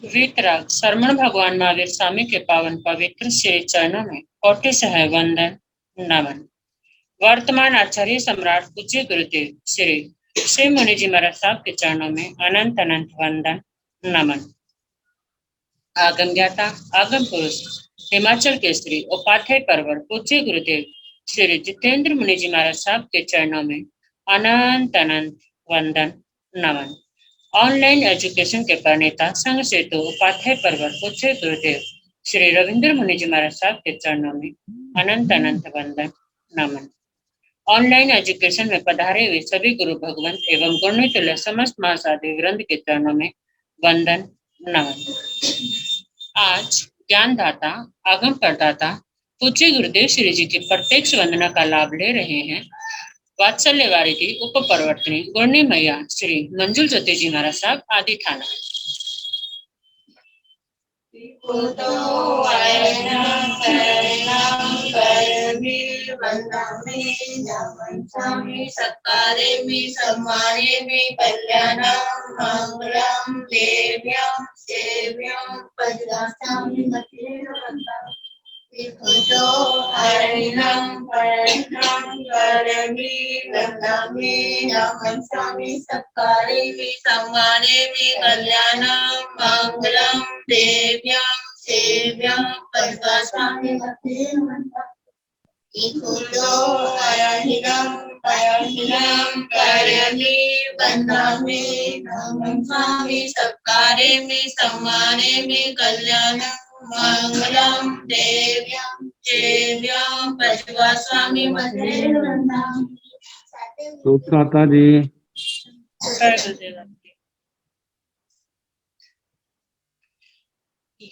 वीतराग श्रमण भगवान महावीर स्वामी के पावन पवित्र श्री चरणों में कोटि सह वंदन नमन। वर्तमान आचार्य सम्राट पूज्य गुरुदेव श्री श्री मुनि जी महाराज साहब के चरणों में अनंत अनंत वंदन नमन। आगम ज्ञाता आगम पुरुष हिमाचल केसरी उपाध्याय परवर पूज्य गुरुदेव श्री जितेंद्र मुनि जी महाराज साहब के चरणों में अनंत अनंत वंदन नमन। ऑनलाइन एजुकेशन के प्रणेता संघ सेतु उपाध्याय परवर पूज्य गुरुदेव श्री रविंद्र मुनि जी महाराज साहब के चरणों में अनंत अनंत वंदन नमन। ऑनलाइन एजुकेशन में पधारे हुए सभी गुरु भगवंत एवं गुणितुल्य समस्त महासाधु वृंद के चरणों में वंदन नमन। आज ज्ञानदाता आगम प्रदाता पूज्य गुरुदेव श्री जी की प्रत्यक्ष वंदना का लाभ ले रहे हैं वात्सल्य वारिधि उप प्रवर्तनी गुरनी मैया श्री मंजुल ज्योति जी महाराज साहब आदि थाना। सत्कारे में सम्माने में कल्याणम मंगलम देव्यम सेव्यम पद्मासामि मतिर्वंदनम विकुतो हरिणम परम करमी वंदनामि नमः स्वामी सत्कारे में सम्माने में कल्याणम मंगलम देव्यम सेव्यम पद्मासामि मतिर्वंदनम विकुतो हरिणम परम करमी वंदनामि नमः स्वामी सत्कारे में सम्माने में कल्याणम मंगलम देव्यम सेव्यम पद्मा स्वामी मतिर्वंदनम। सुप्रभात जी।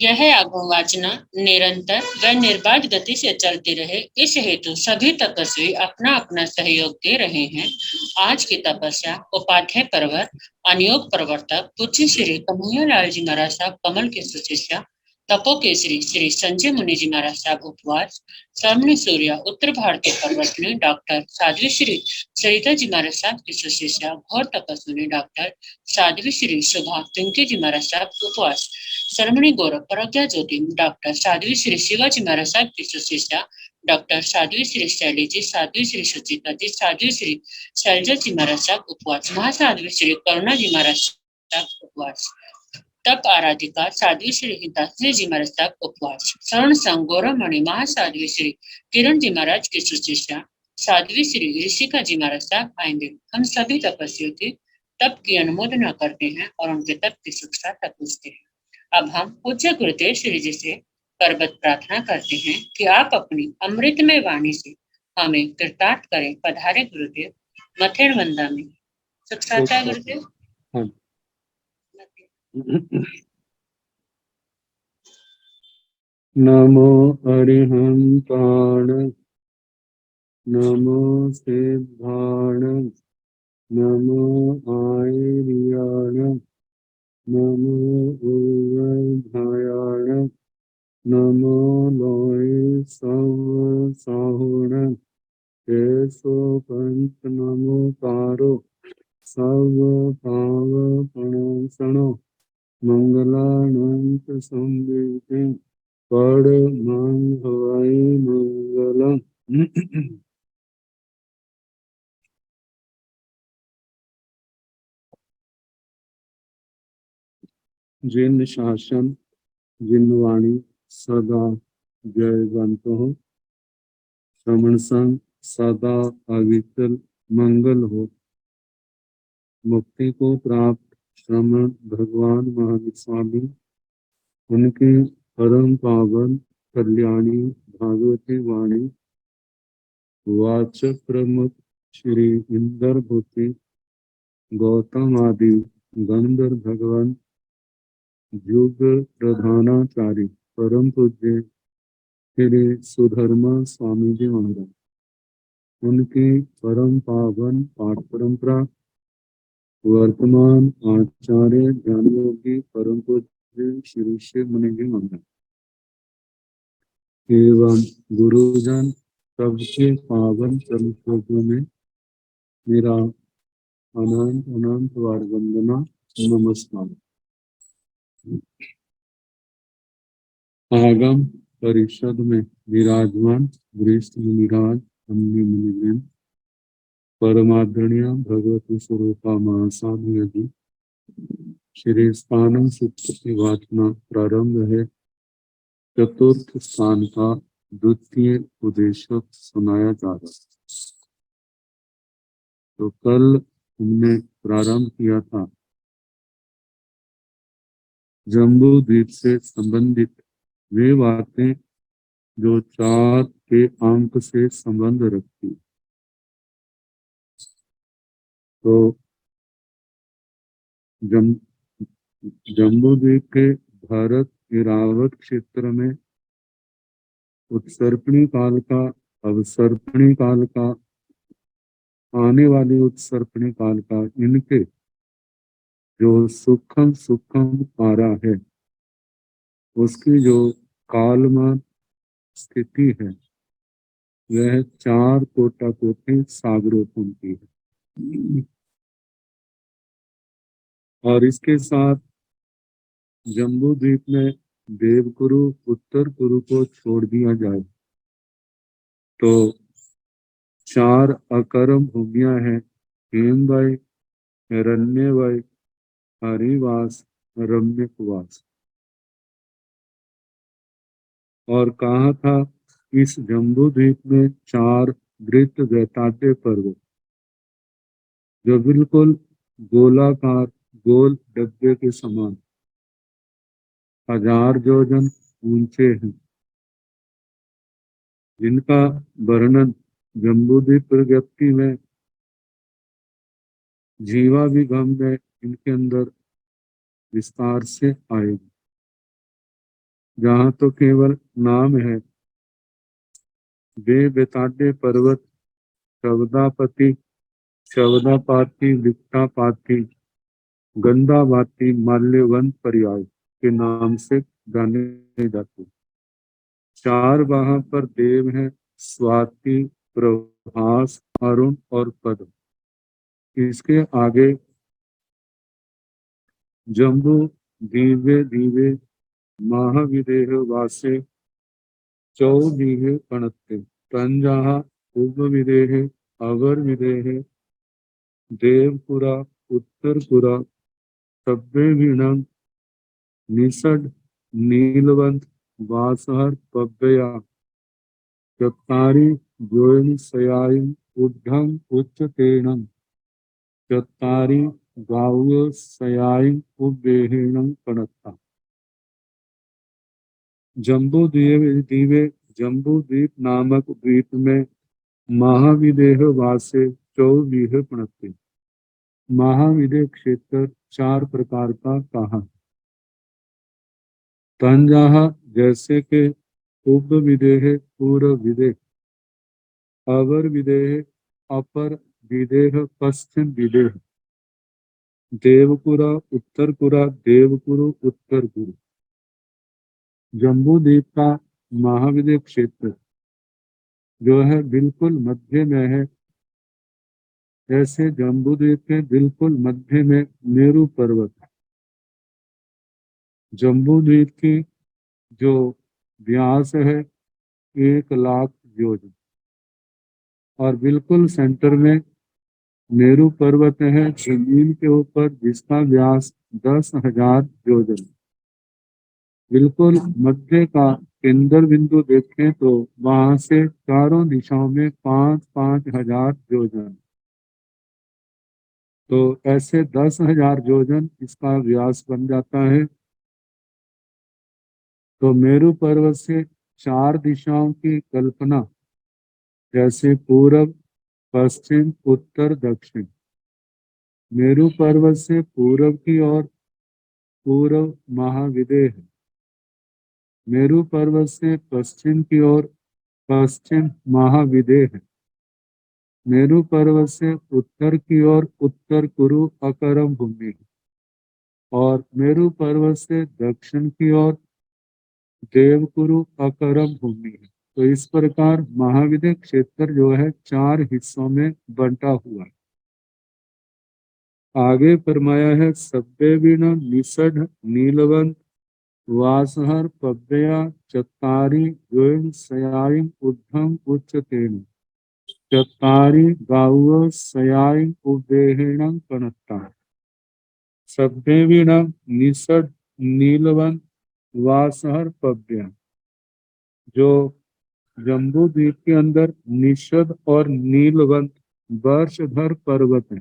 यह आगम वाचना निरंतर व निर्बाध गति से चलती रहे, इस हेतु सभी तपस्वी अपना अपना सहयोग दे रहे हैं। आज की तपस्या उपाध्याय परवर अनियोग प्रवर्तक पूज्य श्री कन्हैया लाल जी महाराज साहब कमल के सुशिष्या तपो केसरी श्री संजय मुनि जी महाराज साहब उपवास सामने सूर्य उत्तर भारतीय पर्वतनी डॉक्टर साध्वी श्री सरिता जी महाराज साहब की सुशिष्या घोर तपस्विनी डॉक्टर साध्वी श्री शोभा पिंकी जी महाराज साहब उपवास सरमणि गौरव प्रज्ञा ज्योति डॉक्टर साध्वी श्री शिवाजी महाराज साहब की सुशिष्या डॉक्टर साध्वी श्री शैली जी साध्वी श्री सुचिता जी साध्वी श्री शैलजा जी महाराज साहब उपवास महासाध्वी श्री करुणा जी महाराज साहब उपवास तप आराधिका साध्वी श्री हिताश्री जी महाराज साहब उपवास शरण संघ गौरवमणि महासाध्वी श्री किरण जी महाराज की सुशिष्या साध्वी श्री ऋषिका जी महाराज साहब आएंगे। हम सभी तपस्वियों की तप की अनुमोदना करते हैं और उनके तप की सुखता पूछते हैं। अब हम पूज्य गुरुदेव श्री जी से करबद्ध प्रार्थना करते हैं कि आप अपनी अमृतमय वाणी से हमें कृतार्थ करें। पधारे गुरुदेव मथेर वंदा में सुखसाता गुरुदेव। नमो अरिहंताण नमो सिद्धाण नमो आयर्याण नमो उर्वधायाण नमो लोय सव साहुण केशो पंच नमो कारो सर्व पाव प्रणसणो मंगलानंत संवेदे हवाई मंगलम। जिन शासन जिन वाणी सदा जयवंत हो श्रवण संग सदा अविचल मंगल हो। मुक्ति को प्राप्त श्रमण भगवान महावीर स्वामी उनकी परम पावन कल्याणी भागवती वाणी वाचक प्रमुख श्री इंद्र भूति गौतम आदि गंधर्व भगवान युग प्रधानाचार्य परम पूज्य श्री सुधर्मा स्वामी जी महाराज उनकी परम पावन पाठ परंपरा वर्तमान आचार्य ज्ञान योगी परम पूज्य श्री शिव मुनि जी महाराज एवं गुरुजन सबके पावन चरणों में मेरा अनंत अनंत वार वंदना नमस्कार। आगम परिषद में विराजमान वरिष्ठ मुनिराज, अन्य मुनिवृंद, परमादरणीय भगवती स्वरूपा महासाधु जी, श्री स्थानम सूत्र की वाचना प्रारंभ है। चतुर्थ स्थान का द्वितीय उद्देश्य सुनाया जा रहा है। तो कल हमने प्रारंभ किया था जम्बू द्वीप से संबंधित वे बातें जो 4 के अंक से संबंध रखती। तो जम्बू द्वीप के भारत इरावत क्षेत्र में उत्सर्पणी काल का, अवसर्पणी काल का, आने वाली उत्सर्पणी काल का, इनके जो सूक्ष्म सूक्ष्म पारा है उसकी जो कालमान स्थिति है वह 4 कोटा कोटि सागरोत्तम की है। और इसके साथ जम्बू द्वीप में देवकुरु उत्तर कुरु को छोड़ दिया जाए तो 4 अकर्म भूमियां हैं, हेमवय, हिरण्यवय, हरिवास, रम्यकवास। और कहा था इस जम्बू द्वीप में 4 वृत्त वैताड्य पर्वत जो बिल्कुल गोलाकार गोल डब्बे के समान 1000 योजन ऊंचे हैं, जिनका वर्णन जम्बूद्वीप प्रगति में जीवा विगम में इनके अंदर विस्तार से आएगी। जहाँ तो केवल नाम है, वे बेताड्य पर्वत शवदापति, शवदापाती, विक्टापाती, गंधावाती, माल्यवंत पर्याय के नाम से जाने जाते। 4 वहां पर देव हैं, स्वाति, प्रभास, अरुण और पद्म। इसके आगे जम्बू दीवे दीवे महाविदेह वासे चौदीहे पणत्ते तंजाहा उप विदेह अवर विदेह देवपुरा उत्तरपुरा सभ्य वीणम निषद नीलवंत वासहर पव्यया चत्तारी जोयन सयाई उद्धम उच्चतेणम चत्तारी गाव्य सयाई उवेहिणम पणत्ता। जम्बू जम्बू द्वीप नामक द्वीप में महाविदेह वासे चौदीह पणत्ते। महाविदेह क्षेत्र 4 प्रकार का कहा। तंजाहा जैसे के उप विदेह पूर्व विदेह, अवर विदेह अपर विदेह पश्चिम विदेह, देवपुरा उत्तरपुरा देवपुरु उत्तरपुरु। जम्बू द्वीप का महाविदेह क्षेत्र जो है बिल्कुल मध्य में है। ऐसे जम्बू द्वीप के बिल्कुल मध्य में मेरू पर्वत है। जम्बू द्वीप की जो व्यास है 1 लाख योजन और बिल्कुल सेंटर में मेरू पर्वत है जमीन के ऊपर, जिसका व्यास 10,000 योजन। बिल्कुल मध्य का केंद्र बिंदु देखें तो वहां से चारों दिशाओं में 5-5 हजार योजन। तो ऐसे 10,000 योजन इसका व्यास बन जाता है। तो मेरू पर्वत से 4 दिशाओं की कल्पना, जैसे पूर्व, पश्चिम, उत्तर, दक्षिण। मेरू पर्वत से पूर्व की ओर पूर्व महाविदेह है। मेरू पर्वत से पश्चिम की ओर पश्चिम महाविदेह है। मेरू पर्वत से उत्तर की ओर उत्तर कुरु अकरम भूमि है और मेरू पर्वत से दक्षिण की ओर देवकुरु अकरम भूमि है। तो इस प्रकार महाविदेह क्षेत्र जो है 4 हिस्सों में बंटा हुआ है। आगे फरमाया है सब्बे बिना निषड नीलवंत वासहर पव्या चत्तारी योम सयायम उद्धम उच्चतेन चत्तारी गावो सयायम उबेहिणं कणत्ता। सब्बे बिना निषड नीलवंत वासहर पव्या, जो जम्बू द्वीप के अंदर निषद और नीलवंत वर्षभर पर्वत है।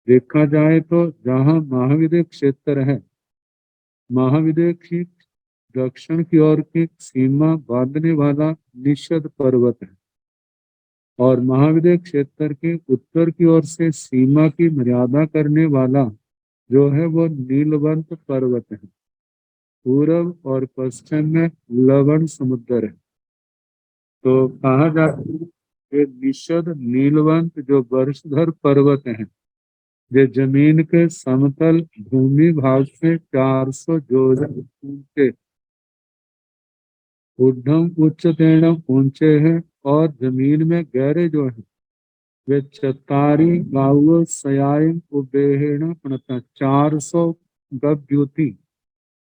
देखा जाए तो जहाँ महाविद्य क्षेत्र है, महाविद्य की दक्षिण की ओर की सीमा बांधने वाला निषद पर्वत है और महाविद्य क्षेत्र के उत्तर की ओर से सीमा की मर्यादा करने वाला जो है वो नीलवंत पर्वत है। पूर्व और पश्चिम में लवण समुद्र है। तो कहा जाता है कि निषद नीलवंत जो वर्षधर पर्वत हैं, ये जमीन के समतल भूमि भाग से 400 जोजन ऊंचे, ऊर्ध्वम उच्चतेन ऊंचे हैं और जमीन में गहरे जो हैं वे चत्तारी गावो सयायम उबेहिण प्रणता 400 गभ्युति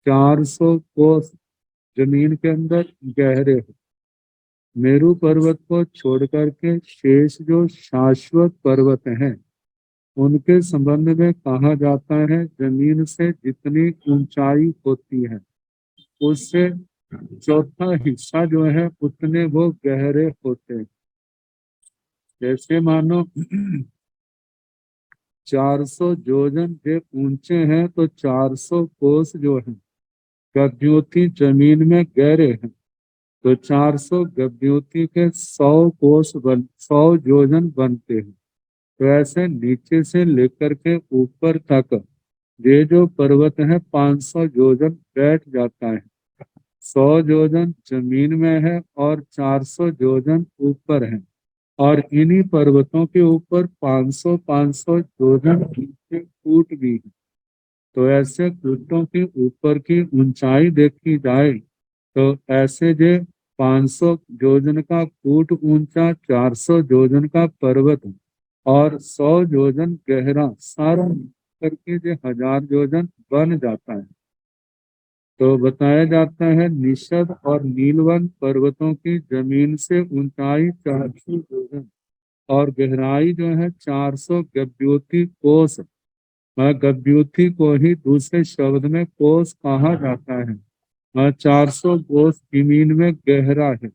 400 कोस जमीन के अंदर गहरे हैं। मेरू पर्वत को छोड़ करके शेष जो शाश्वत पर्वत हैं उनके संबंध में कहा जाता है जमीन से जितनी ऊंचाई होती है उससे चौथा हिस्सा जो है उतने वो गहरे होते हैं। जैसे मानो 400 जोजन जो ऊंचे हैं तो 400 कोस जो है गभ्युति जमीन में गहरे हैं, तो 400 गभ्युति के 100 जोजन बनते हैं। तो ऐसे नीचे से लेकर के ऊपर तक ये जो पर्वत है 500 जोजन बैठ जाता है। 100 जोजन जमीन में है और 400 जोजन ऊपर है और इन्हीं पर्वतों के ऊपर 500 जोजन नीचे कूट भी है। तो ऐसे कूटों के ऊपर की ऊंचाई देखी जाए तो ऐसे जो 500 जोजन का कूट ऊंचा 400 जोजन का पर्वत और 100 जोजन गहरा सारा करके जो 1000 जोजन बन जाता है। तो बताया जाता है निषद और नीलवंत पर्वतों की जमीन से ऊंचाई 400 जोजन और गहराई जो है 400 गभ्युति कोस। गभ्युति को ही दूसरे शब्द में कोस कहा जाता है। 400 कोस जमीन में गहरा है।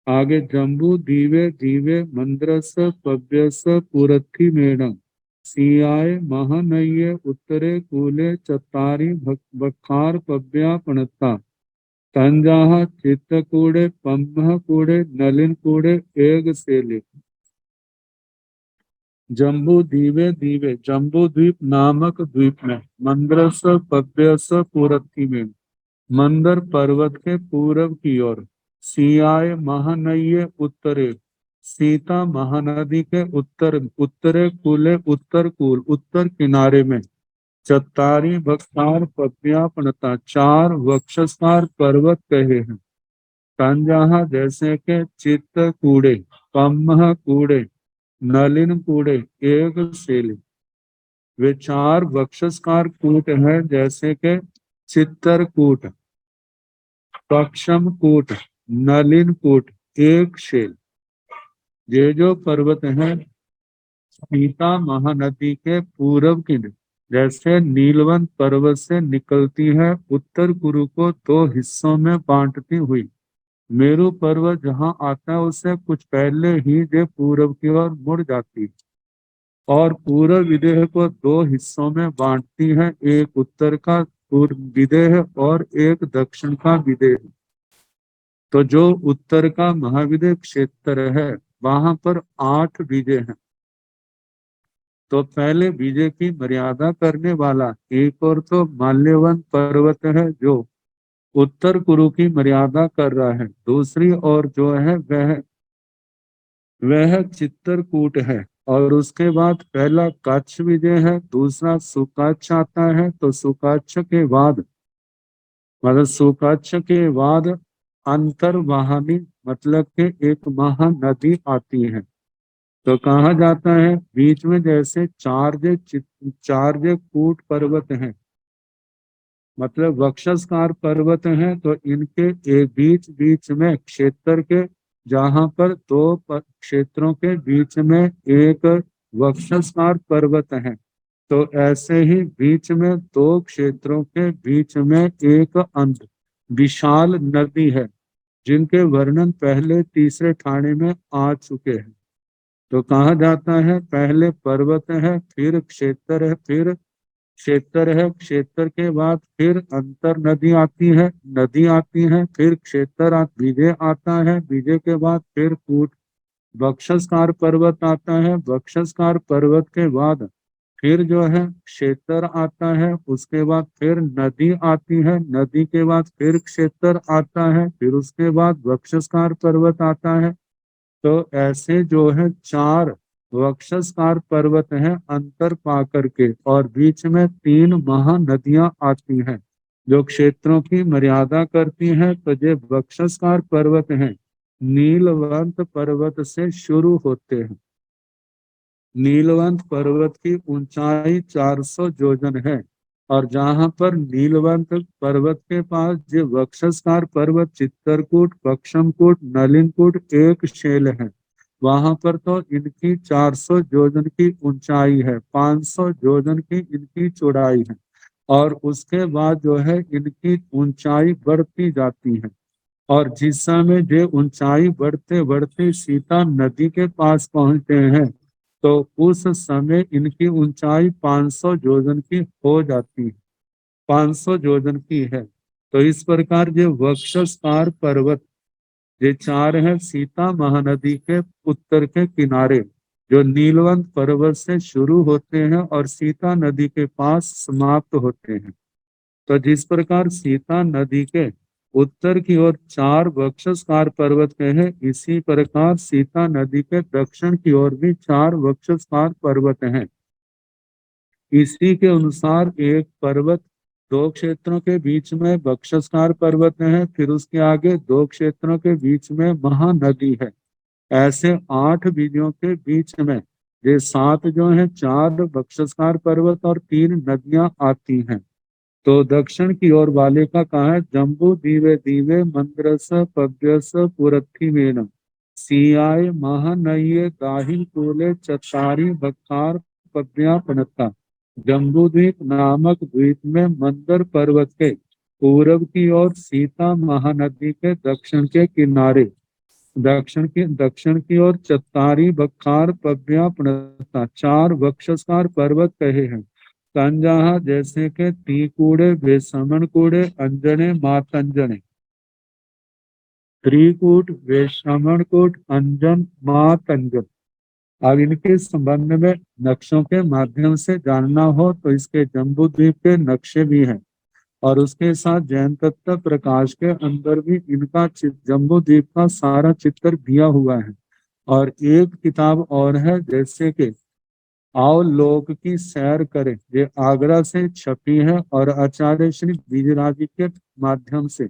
आगे जम्बू दीवे दीवे मंद्रस पव्यस पुरथी मेणम सियाय महानये उत्तरे कूले चत्तारी बखार पव्या पणता तंजाह चित्तकूड़े पम्ह कूड़े नलिन कूड़े एग सेले। जम्बू दीवे दीवे जम्बू द्वीप नामक द्वीप में मंद्रस पव्यस पुरथी में मंदर पर्वत के पूर्व की ओर सियाय महानये उत्तरे सीता महानदी के उत्तरे कूले उत्तर कूल उत्तर किनारे में चत्तारी बख्तार पव्यापनता 4 वक्षस्कार पर्वत कहे हैं। तंजाहा जैसे के चित्त कूड़े पम्ह कूड़े नलिन कूड़े एक सेले, वे 4 वक्षस्कार कूट हैं जैसे के चित्तरकूट पक्षम कूट नलिन कूट एक शेल। ये जो पर्वत हैं सीता महानदी के पूर्व की जैसे नीलवंत पर्वत से निकलती है उत्तर कुरु को 2 हिस्सों में बांटती हुई मेरू पर्वत जहाँ आता है उससे कुछ पहले ही ये पूर्व की ओर मुड़ जाती और पूर्व विदेह को 2 हिस्सों में बांटती है, एक उत्तर का पूर्व विदेह और एक दक्षिण का विदेह। तो जो उत्तर का महाविदेह क्षेत्र है वहां पर 8 बीजे हैं। तो पहले बीजे की मर्यादा करने वाला एक और तो माल्यवन पर्वत है जो उत्तर कुरु की मर्यादा कर रहा है, दूसरी ओर जो है वह चित्तरकूट है और उसके बाद पहला कच्छ विजय है, दूसरा सुकच्छ आता है। तो सुकच्छ के बाद मतलब सुकच्छ के बाद अंतर्वाहिनी मतलब के एक महानदी आती है तो कहा जाता है बीच में जैसे चार्य कूट पर्वत हैं, मतलब वक्षस्कार पर्वत हैं, तो इनके एक बीच बीच में क्षेत्र के, जहां पर दो क्षेत्रों के बीच में एक वक्षस्कार पर्वत है, तो ऐसे ही बीच में दो क्षेत्रों के बीच में एक विशाल नदी है, जिनके वर्णन पहले तीसरे ठाणे में आ चुके हैं। तो कहा जाता है पहले पर्वत है, फिर क्षेत्र है, फिर क्षेत्र है, क्षेत्र के बाद फिर अंतर नदी आती है, नदी आती है, फिर विजय आता है, विजय के बाद फिर कूट वक्षस्कार पर्वत आता है, वक्षस्कार पर्वत के बाद फिर जो है क्षेत्र आता है, उसके बाद फिर नदी आती है, नदी के बाद फिर क्षेत्र आता है, फिर उसके बाद वक्षस्कार पर्वत आता है। तो ऐसे जो है चार वक्षस्कार पर्वत हैं अंतर पा करके, और बीच में तीन महानदियां आती हैं जो क्षेत्रों की मर्यादा करती हैं। तो ये वक्षस्कार पर्वत हैं, नीलवंत पर्वत से शुरू होते हैं। नीलवंत पर्वत की ऊंचाई 400 योजन है, और जहां पर नीलवंत पर्वत के पास जो वक्षस्कार पर्वत, चित्रकूट, पक्षमकूट, नलिनकूट एक शेल है, वहां पर तो इनकी 400 योजन की ऊंचाई है, 500 योजन की इनकी चौड़ाई है, और उसके बाद जो है इनकी ऊंचाई बढ़ती जाती है। और जिस समय ये ऊंचाई बढ़ते बढ़ते सीता नदी के पास पहुंचते हैं, तो उस समय इनकी ऊंचाई 500 योजन की हो जाती है, 500 योजन की है। तो इस प्रकार ये वक्षस्कार पर्वत, ये चार है सीता महानदी के उत्तर के किनारे, जो नीलवंत पर्वत से शुरू होते हैं और सीता नदी के पास समाप्त होते हैं। तो जिस प्रकार सीता नदी के उत्तर की ओर चार वक्षस्कार पर्वत के हैं, इसी प्रकार सीता नदी के दक्षिण की ओर भी चार वक्षस्कार पर्वत हैं। इसी के अनुसार एक पर्वत, दो क्षेत्रों के बीच में वक्षस्कार पर्वत है, फिर उसके आगे दो क्षेत्रों के बीच में महानदी है। ऐसे 8 विधियों के बीच में ये 7 जो है, 4 वक्षस्कार पर्वत और 3 नदियां आती हैं। तो दक्षिण की ओर वाले का कहा है जम्बू दीवे दीवे मंद्रस पव्यस पुरथिमेन सियाय महानये दाहिन कूले चतारी बखार पव्या पनता। जम्बू द्वीप नामक द्वीप में मंदर पर्वत के पूर्व की ओर सीता महानदी के दक्षिण के किनारे, दक्षिण की ओर चतारी बखार पव्या पनता 4 वक्षस्कार पर्वत कहे हैं। तंजहा जैसे के तीकूड़े, बेसमन कूड़े, अंजने, मातंजने। त्रिकूट, बेसमन कूट, अंजन, मातंजन। अब इनके संबंध में नक्शों के माध्यम से जानना हो तो इसके जम्बू द्वीप के नक्शे भी हैं, और उसके साथ जैन तत्व प्रकाश के अंदर भी इनका जम्बू द्वीप का सारा चित्र दिया हुआ है। और एक किताब और है, जैसे कि आओ लोक की सैर करें, ये आगरा से छपी है और आचार्य श्री विजयराज जी के माध्यम से।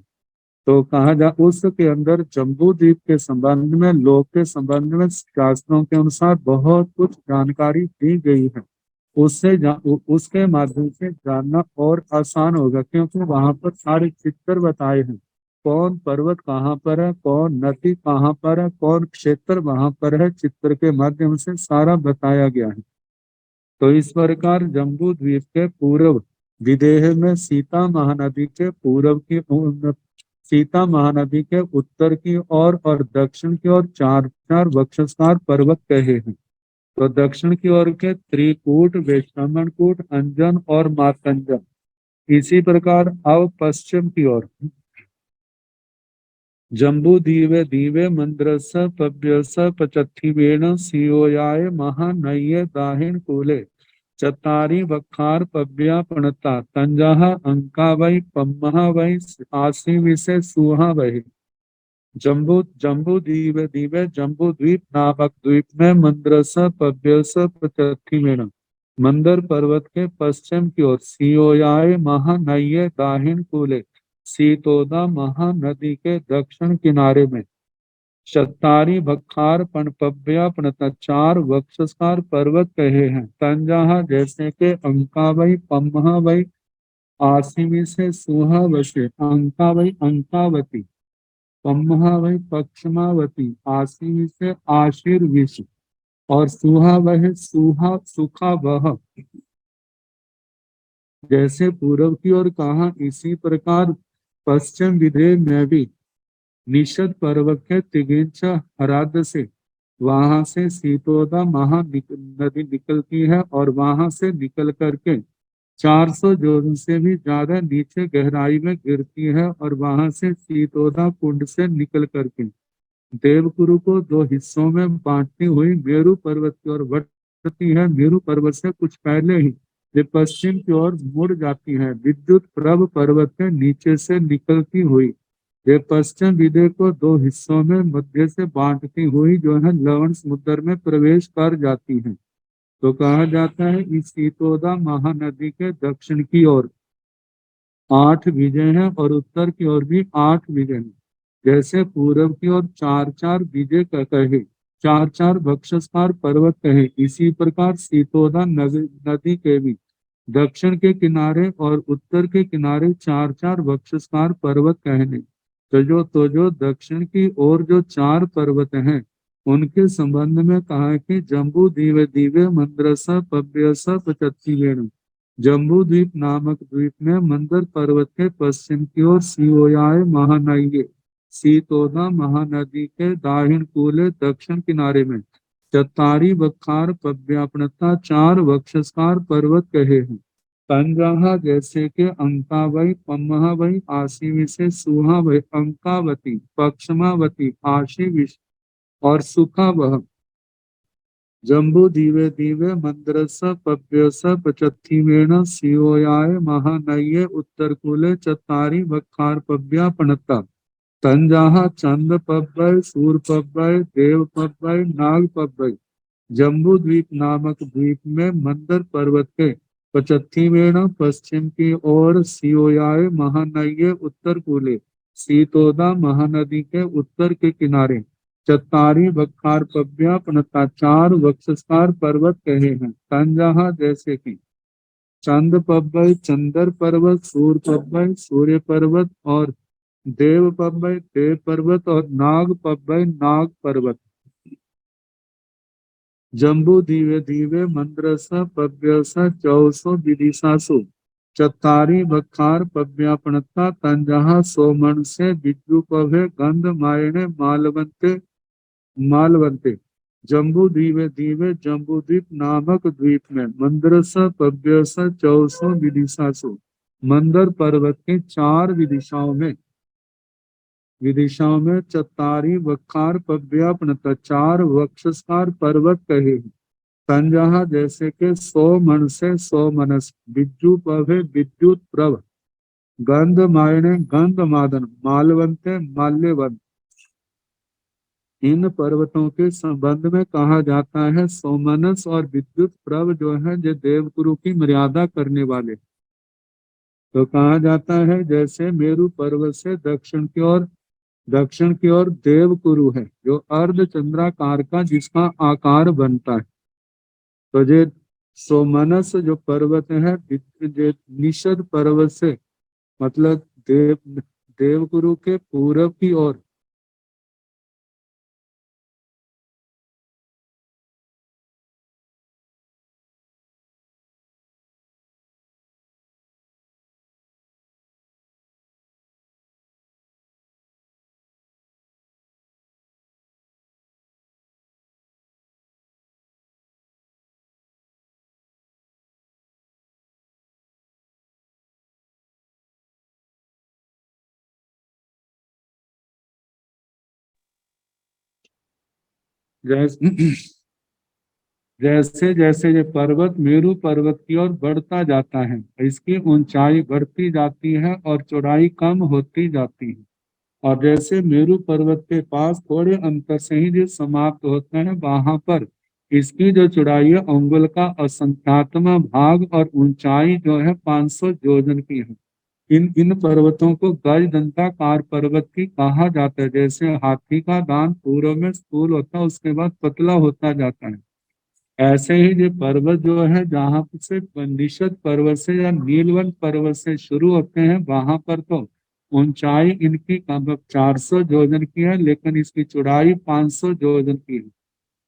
तो कहा जा उसके अंदर जम्बू द्वीप के संबंध में, लोक के संबंध में शास्त्रों के अनुसार बहुत कुछ जानकारी दी गई है। उसके माध्यम से जानना और आसान होगा, क्योंकि वहां पर सारे चित्र बताए हैं, कौन पर्वत कहाँ पर है, कौन नदी कहाँ पर है, कौन क्षेत्र वहां पर है, चित्र के माध्यम से सारा बताया गया है। तो इस प्रकार जम्बू द्वीप के पूर्व विदेह में सीता महानदी के पूर्व की, सीता महानदी के उत्तर की ओर और दक्षिण की ओर चार चार वक्षस्कार पर्वत कहे हैं। तो दक्षिण की ओर के त्रिकूट, वैश्रमणकूट, अंजन और मातंजन। इसी प्रकार अब पश्चिम की ओर जम्बू दीवे दीवे मंद्रस पव्यस पचत्थिवेण सियोयाय महानये दाहिन कूले चतारी वखार पव्या पणता तंजहा अंका वै पम्महा वै आसी विसे सुहा वै। जम्बू जम्बू दीवे दीवे जम्बू द्वीप नामक द्वीप में मंद्रस पव्यस पचत्थिवेण, मंदर पर्वत के पश्चिम की ओर सियोयाय महानये दाहिन कूले, सीतोदा महानदी के दक्षिण किनारे में चत्तारी बखार पणपब्या पणता, चार वक्षस्कार पर्वत कहे हैं। तन जहाँ जैसे के अंकावई पम्हावई आसिमी से सुहावसे, अंकावई अंकावती, पम्हावई पक्षमावती, आसिमी से आशीर विष, और सुहा वह सुहा सुखा वह। जैसे पूर्व की ओर कहा, इसी प्रकार पश्चिम विदेह में भी निषद पर्वत के तिगिंचा हराद से, वहां से सीतोदा नदी निकलती है और वहां से निकल करके 400 जोजन से भी ज्यादा नीचे गहराई में गिरती है, और वहां से सीतोदा कुंड से निकल करके देवकुरु को दो हिस्सों में बांटती हुई मेरु पर्वत की ओर बढ़ती है। मेरु पर्वत से कुछ पहले ही वे पश्चिम की ओर मुड़ जाती है। विद्युत प्रभ पर्वत के नीचे से निकलती हुई वे पश्चिम विदय को दो हिस्सों में मध्य से बांटती हुई जो है लवण समुद्र में प्रवेश कर जाती है। तो कहा जाता है इस सीतोदा महानदी के दक्षिण की ओर 8 विजय हैं और उत्तर की ओर भी 8 विजय हैं। जैसे पूर्व की ओर 4-4 विजय कहे, 4-4 वक्षस्कार पर्वत कहे, इसी प्रकार सीतोदा नदी के भी दक्षिण के किनारे और उत्तर के किनारे 4-4 वक्षस्कार पर्वत कहने। तो जो दक्षिण की ओर जो 4 पर्वत हैं उनके संबंध में कहा है कि जम्बू दीवे दीवे मंद्रस पव्यस पचत्तीवेणु। जम्बू द्वीप नामक द्वीप में मंदर पर्वत के पश्चिम की ओर सियोयाय महानये, सीतोदा महानदी के दाहिण कूले दक्षिण किनारे में चत्तारी बखार पव्यापनता 4 वक्षस्कार पर्वत कहे हैं। तंजहा जैसे के अंकावई पम्हावई आशीवी से सुहावई अंकावती पक्षमावती आशीविश और सुखा वह। जम्बू दीवे दीवे मंद्रस पव्यस पचत्थीवेण सियोयाय महानये उत्तर कूले चत्तारी बखार पव्या पणता। तंजहा चंद पब्बय सूर पब्बय देव पब्बय नाग पब्बय। जम्बू द्वीप नामक द्वीप में मंदर पर्वत के 85वें पश्चिम की ओर सियोयाय महानये उत्तर कूले, सीतोदा महानदी के उत्तर के किनारे चत्तारी बखार पव्या पणता 4 वक्षस्कार पर्वत कहे हैं। तंजहा जैसे कि चंद पब्बय चंदर पर्वत, सूर पब्बय सूर्य पर्वत और देव पब्बय देव पर्वत और नाग पब्बय नाग पर्वत। जम्बू दीवे दीवे मंद्रस पव्यस चौसो विदिशासु चत्तारी बखार पव्यापणता। तंजहा सोमन से बिज्जू पभे गंध मायने मालवंते मालवंते। जम्बू दीवे दीवे जम्बू द्वीप नामक द्वीप में मंद्रस पव्यस चौसो विदिशासु मंदर पर्वत के 4 विदिशाओं में चत्तारी वखार पव्यापनता 4 वक्षस्कार पर्वत कहे। तंजहा जैसे के 100 मन से 100 मनस, बिज्जू पभे विद्युत प्रभ, गंध मायने गंध मादन, मालवंते माल्यवंत। इन पर्वतों के संबंध में कहा जाता है सोमनस और विद्युत प्रभ जो है जो देवगुरु की मर्यादा करने वाले। तो कहा जाता है जैसे मेरु पर्वत से दक्षिण की ओर देवकुरु है जो अर्ध चंद्राकार का जिसका आकार बनता है। तो ये सोमनस जो पर्वत है निषद पर्वत से मतलब देवकुरु के पूरब की ओर जैसे जैसे जैसे ये पर्वत मेरु पर्वत की ओर बढ़ता जाता है इसकी ऊंचाई बढ़ती जाती है और चौड़ाई कम होती जाती है। और जैसे मेरु पर्वत के पास थोड़े अंतर से ही जो समाप्त होता है वहां पर इसकी जो चौड़ाई है अंगुल का असंख्यातमा भाग और ऊंचाई जो है 500 जोजन की है। इन पर्वतों को गज दंताकार पर्वत की कहा जाता है। जैसे हाथी का दांत पूर्व में स्थूल होता है, उसके बाद पतला होता जाता है, ऐसे ही ये पर्वत जो है जहाँ से निषद पर्वत से या नीलवंत पर्वत से शुरू होते हैं, वहां पर तो ऊंचाई इनकी कम 400 जोजन की है, लेकिन इसकी चौड़ाई 500 जोजन की है।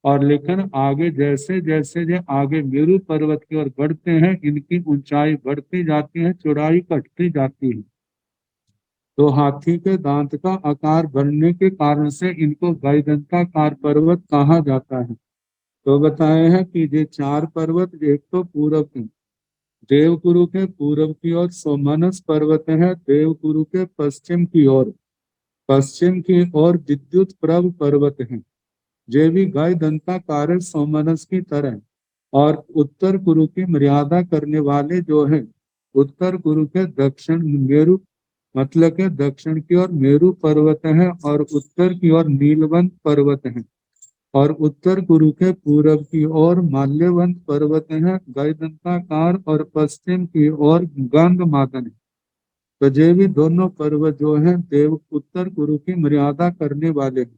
और लेकिन आगे जैसे जैसे ये आगे मेरू पर्वत की ओर बढ़ते हैं, इनकी ऊंचाई बढ़ती जाती है, चौड़ाई घटती जाती है। तो हाथी के दांत का आकार बढ़ने के कारण से इनको वैदंताकार पर्वत कहा जाता है। तो बताए हैं कि ये 4 पर्वत, एक तो पूरब के देवगुरु के पूरब की ओर सोमनस पर्वत है, देवगुरु के पश्चिम की ओर विद्युत प्रभ पर्वत है, ये भी गाय दंताकार सोमनस की तरह। और उत्तर गुरु की मर्यादा करने वाले जो है, उत्तर गुरु के दक्षिण मेरु, मतलब के दक्षिण की ओर मेरु पर्वत है, और उत्तर की ओर नीलवंत पर्वत है। और उत्तर गुरु के पूरब की ओर माल्यवंत पर्वत है गैदंताकार, और पश्चिम की ओर गंधमादन है। तो ये भी दोनों पर्वत जो है देव उत्तर गुरु की मर्यादा करने वाले हैं।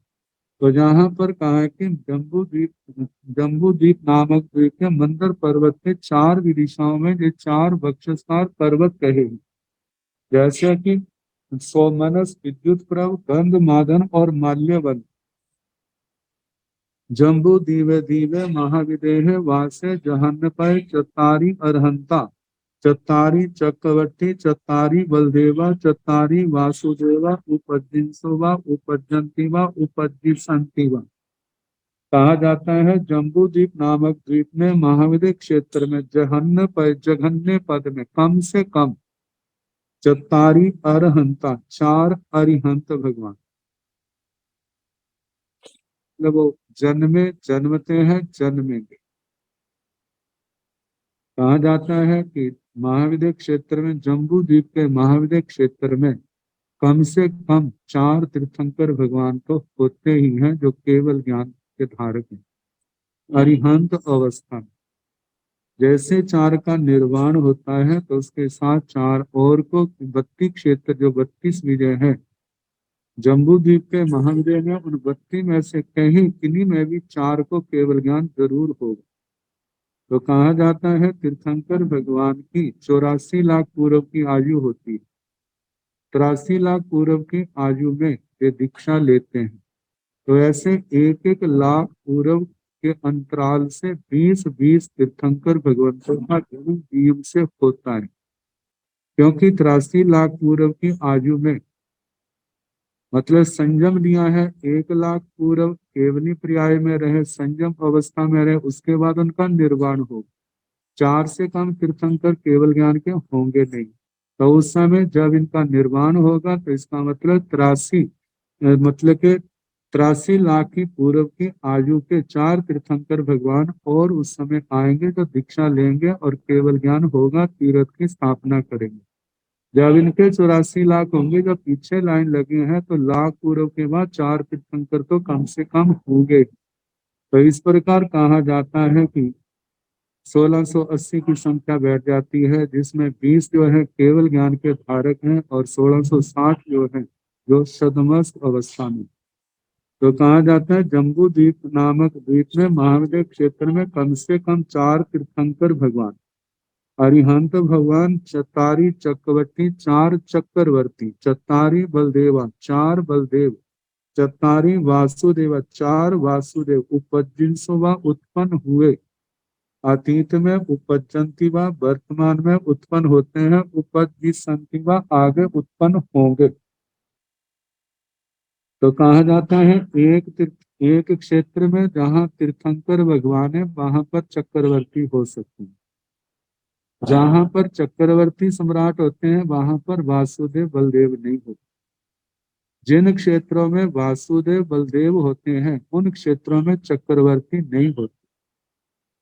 तो जहाँ पर कहा है कि जम्बू द्वीप नामक द्वीप के मंदर पर्वत के 4 दिशाओं में ये 4 वक्षस्कार पर्वत कहे हैं। जैसे कि सोमनस, विद्युत प्रभ, गंधमादन और माल्यवन। जम्बू दीवे दीवे महाविदेह वासे जहन्नपय चतारी अरहंता, चतारी चक्रवर्ती, चतारी बलदेवा, चतारी वासुदेवा, उपजिंसो व उपजंती व उपजिसंती व। कहा जाता है जम्बू द्वीप नामक द्वीप में महाविदय क्षेत्र में जघन्य पद में कम से कम चतारी अरहंता, 4 अरिहंत भगवान, मतलब वो जन्मते हैं, जन्मेंगे। कहा जाता है कि महाविद्य क्षेत्र में, जम्बू द्वीप के महाविद्य क्षेत्र में कम से कम 4 तीर्थंकर भगवान तो होते ही हैं, जो केवल ज्ञान के धारक हैं अरिहंत अवस्था में। जैसे 4 का निर्वाण होता है, तो उसके साथ 4 और को 32 क्षेत्र, जो 32 विजय है जम्बू द्वीप के महाविजय में, उन 32 में से कहीं किन्हीं में भी 4 को केवल ज्ञान जरूर होगा। तो कहा जाता है तीर्थंकर भगवान की 84 लाख पूर्व की आयु होती है। 83 लाख पूर्व की आयु में ये दीक्षा लेते हैं। तो ऐसे 1-1 लाख पूर्व के अंतराल से 20-20 तीर्थंकर भगवंतों का जन्म नियम से होता है। क्योंकि 83 लाख पूर्व की आयु में मतलब संयम लिया है, 1 लाख पूर्व केवली पर्याय में रहे, संयम अवस्था में रहे, उसके बाद उनका निर्वाण हो। 4 से कम तीर्थंकर केवल ज्ञान के होंगे नहीं। तो उस समय जब इनका निर्वाण होगा, तो इसका मतलब 83 लाख की पूर्व की आयु के 4 तीर्थंकर भगवान और उस समय आएंगे, तो दीक्षा लेंगे और केवल ज्ञान होगा, तीर्थ की स्थापना करेंगे। जब इनके 84 लाख होंगे, जब पीछे लाइन लगे हैं, तो लाख पूर्व के बाद 4 तीर्थंकर तो कम से कम होंगे। तो इस प्रकार कहा जाता है कि 1680 की संख्या बैठ जाती है, जिसमें 20 जो है केवल ज्ञान के धारक हैं, और 1660 जो है जो सदमस्त अवस्था में। तो कहा जाता है जम्बू द्वीप नामक द्वीप में महाविद्य क्षेत्र में कम से कम 4 तीर्थंकर भगवान, अरिहंत भगवान, चतारी चक्रवर्ती, 4 चक्रवर्ती, चतारी बलदेवा, 4 बलदेव, चतारी वासुदेवा, 4 वासुदेव, उपजिंसो व उत्पन्न हुए, अतीत में उपजंती व वर्तमान में उत्पन्न होते हैं, उपजिसंती व आगे उत्पन्न होंगे। तो कहा जाता है एक क्षेत्र में जहाँ तीर्थंकर भगवान है, वहां पर चक्रवर्ती हो सकते हैं। जहां पर चक्रवर्ती सम्राट होते हैं, वहां पर वासुदेव बलदेव नहीं होते। जिन क्षेत्रों में वासुदेव बलदेव होते हैं, उन क्षेत्रों में चक्रवर्ती नहीं होते।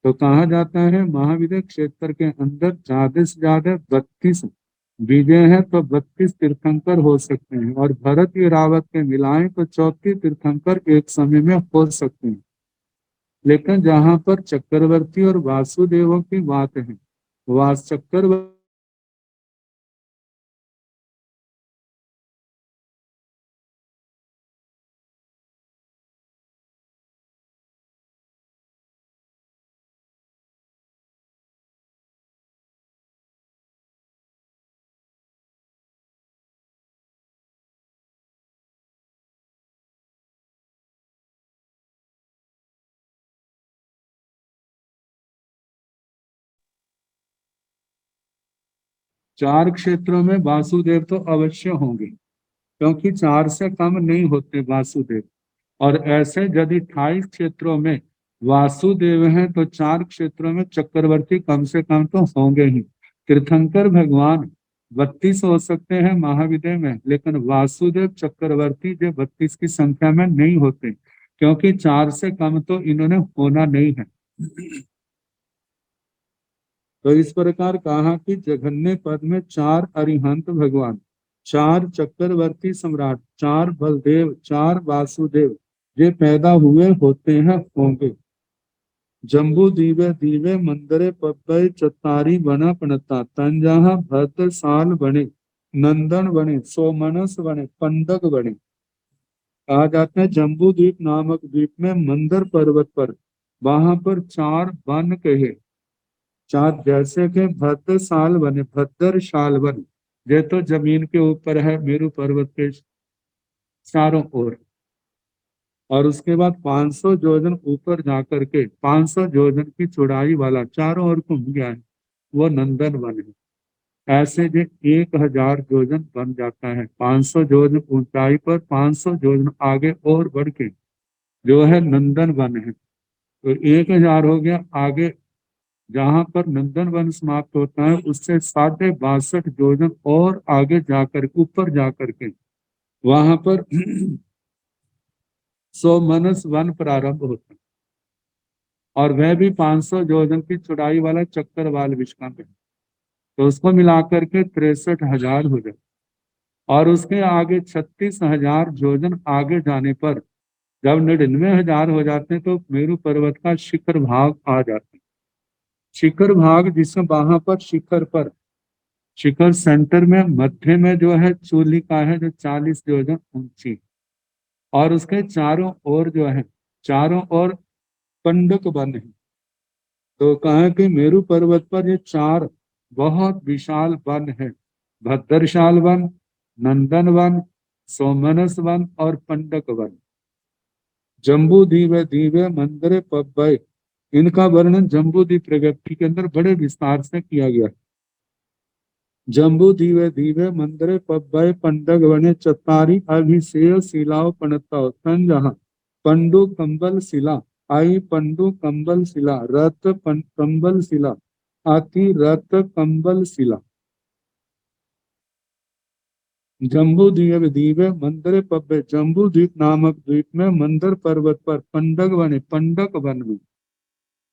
तो कहा जाता है महाविद्य क्षेत्र के अंदर ज्यादा से ज्यादा 32 विजय है, तो 32 तीर्थंकर हो सकते हैं, और भरत रावत के मिलाएं तो 34 तीर्थंकर एक समय में हो सकते हैं। लेकिन जहां पर चक्रवर्ती और वासुदेवों की बात है, वास चक्रवर्ती 4 क्षेत्रों में वासुदेव तो अवश्य होंगे, क्योंकि 4 से कम नहीं होते वासुदेव। और ऐसे यदि 28 क्षेत्रों में वासुदेव हैं तो 4 क्षेत्रों में चक्रवर्ती कम से कम तो होंगे ही। तीर्थंकर भगवान 32 हो सकते हैं महाविद्य में, लेकिन वासुदेव चक्रवर्ती जो 32 की संख्या में नहीं होते, क्योंकि 4 से कम तो इन्होंने होना नहीं है। तो इस प्रकार कहा कि जघन्य पद में 4 अरिहंत भगवान, 4 चक्रवर्ती सम्राट, 4 बलदेव, 4 वासुदेव ये पैदा हुए होते हैं होंगे। जम्बू दीवे दीवे मंदरे पब्बई चतारी बना पणता तंजाहा भद्र साल बने नंदन बने सोमनस बने पंडक बने। कहा जाता है जम्बू द्वीप नामक द्वीप में मंदर पर्वत पर, वहां पर 4 वन कहे, 4 जैसे के भद्र साल बने, भद्र शाल वन, ये तो जमीन के ऊपर है मेरू पर्वत के चारों ओर। और उसके बाद 500 योजन ऊपर जाकर के 500 योजन की चौड़ाई वाला चारों ओर घूम गया है, वो नंदन वन है। ऐसे जो 1000 योजन बन जाता है, 500 योजन ऊंचाई पर 500 योजन आगे और बढ़ के जो है नंदन वन है। तो 1000 हो गया, आगे जहां पर नंदन वन समाप्त होता है उससे 62 योजन और आगे जाकर ऊपर जाकर के वहां पर सोमनस वन प्रारंभ होता है, और वह भी 500 योजन की चौड़ाई वाला चक्रवाल विश्राम है। तो उसको मिलाकर के 63,000 हो जाए। और उसके आगे 36,000 योजन आगे जाने पर जब 99,000 हो जाते हैं तो मेरू पर्वत का शिखर भाग आ जाता है। शिखर भाग जिसमें वहां पर शिखर पर, शिखर सेंटर में मध्य में जो है चूलिका है जो 40 योजन ऊंची, और उसके चारों ओर जो है चारों ओर पंडक वन है। तो कहा कि मेरू पर्वत पर ये 4 बहुत विशाल वन है, भद्रशाल वन, नंदन वन, सोमनस वन और पंडक वन। जम्बू दीवे दीवे मंदिर पब्बय, इनका वर्णन जम्बू द्वीप प्रगति के अंदर बड़े विस्तार से किया गया। जम्बू दीवे दीवे मंदिर पब्बय पंडक वने चतारी अभिषेय शिलाओ पणताओ तंजहा पंडु कंबल शिला आई पंडु कंबल शिला रत कंबल शिला अति रत कंबल शिला। जम्बू द्वीप दीवे मंदिर पब्बे, जम्बू द्वीप नामक द्वीप में मंदर पर्वत पर पंडक बने, पंडक वन में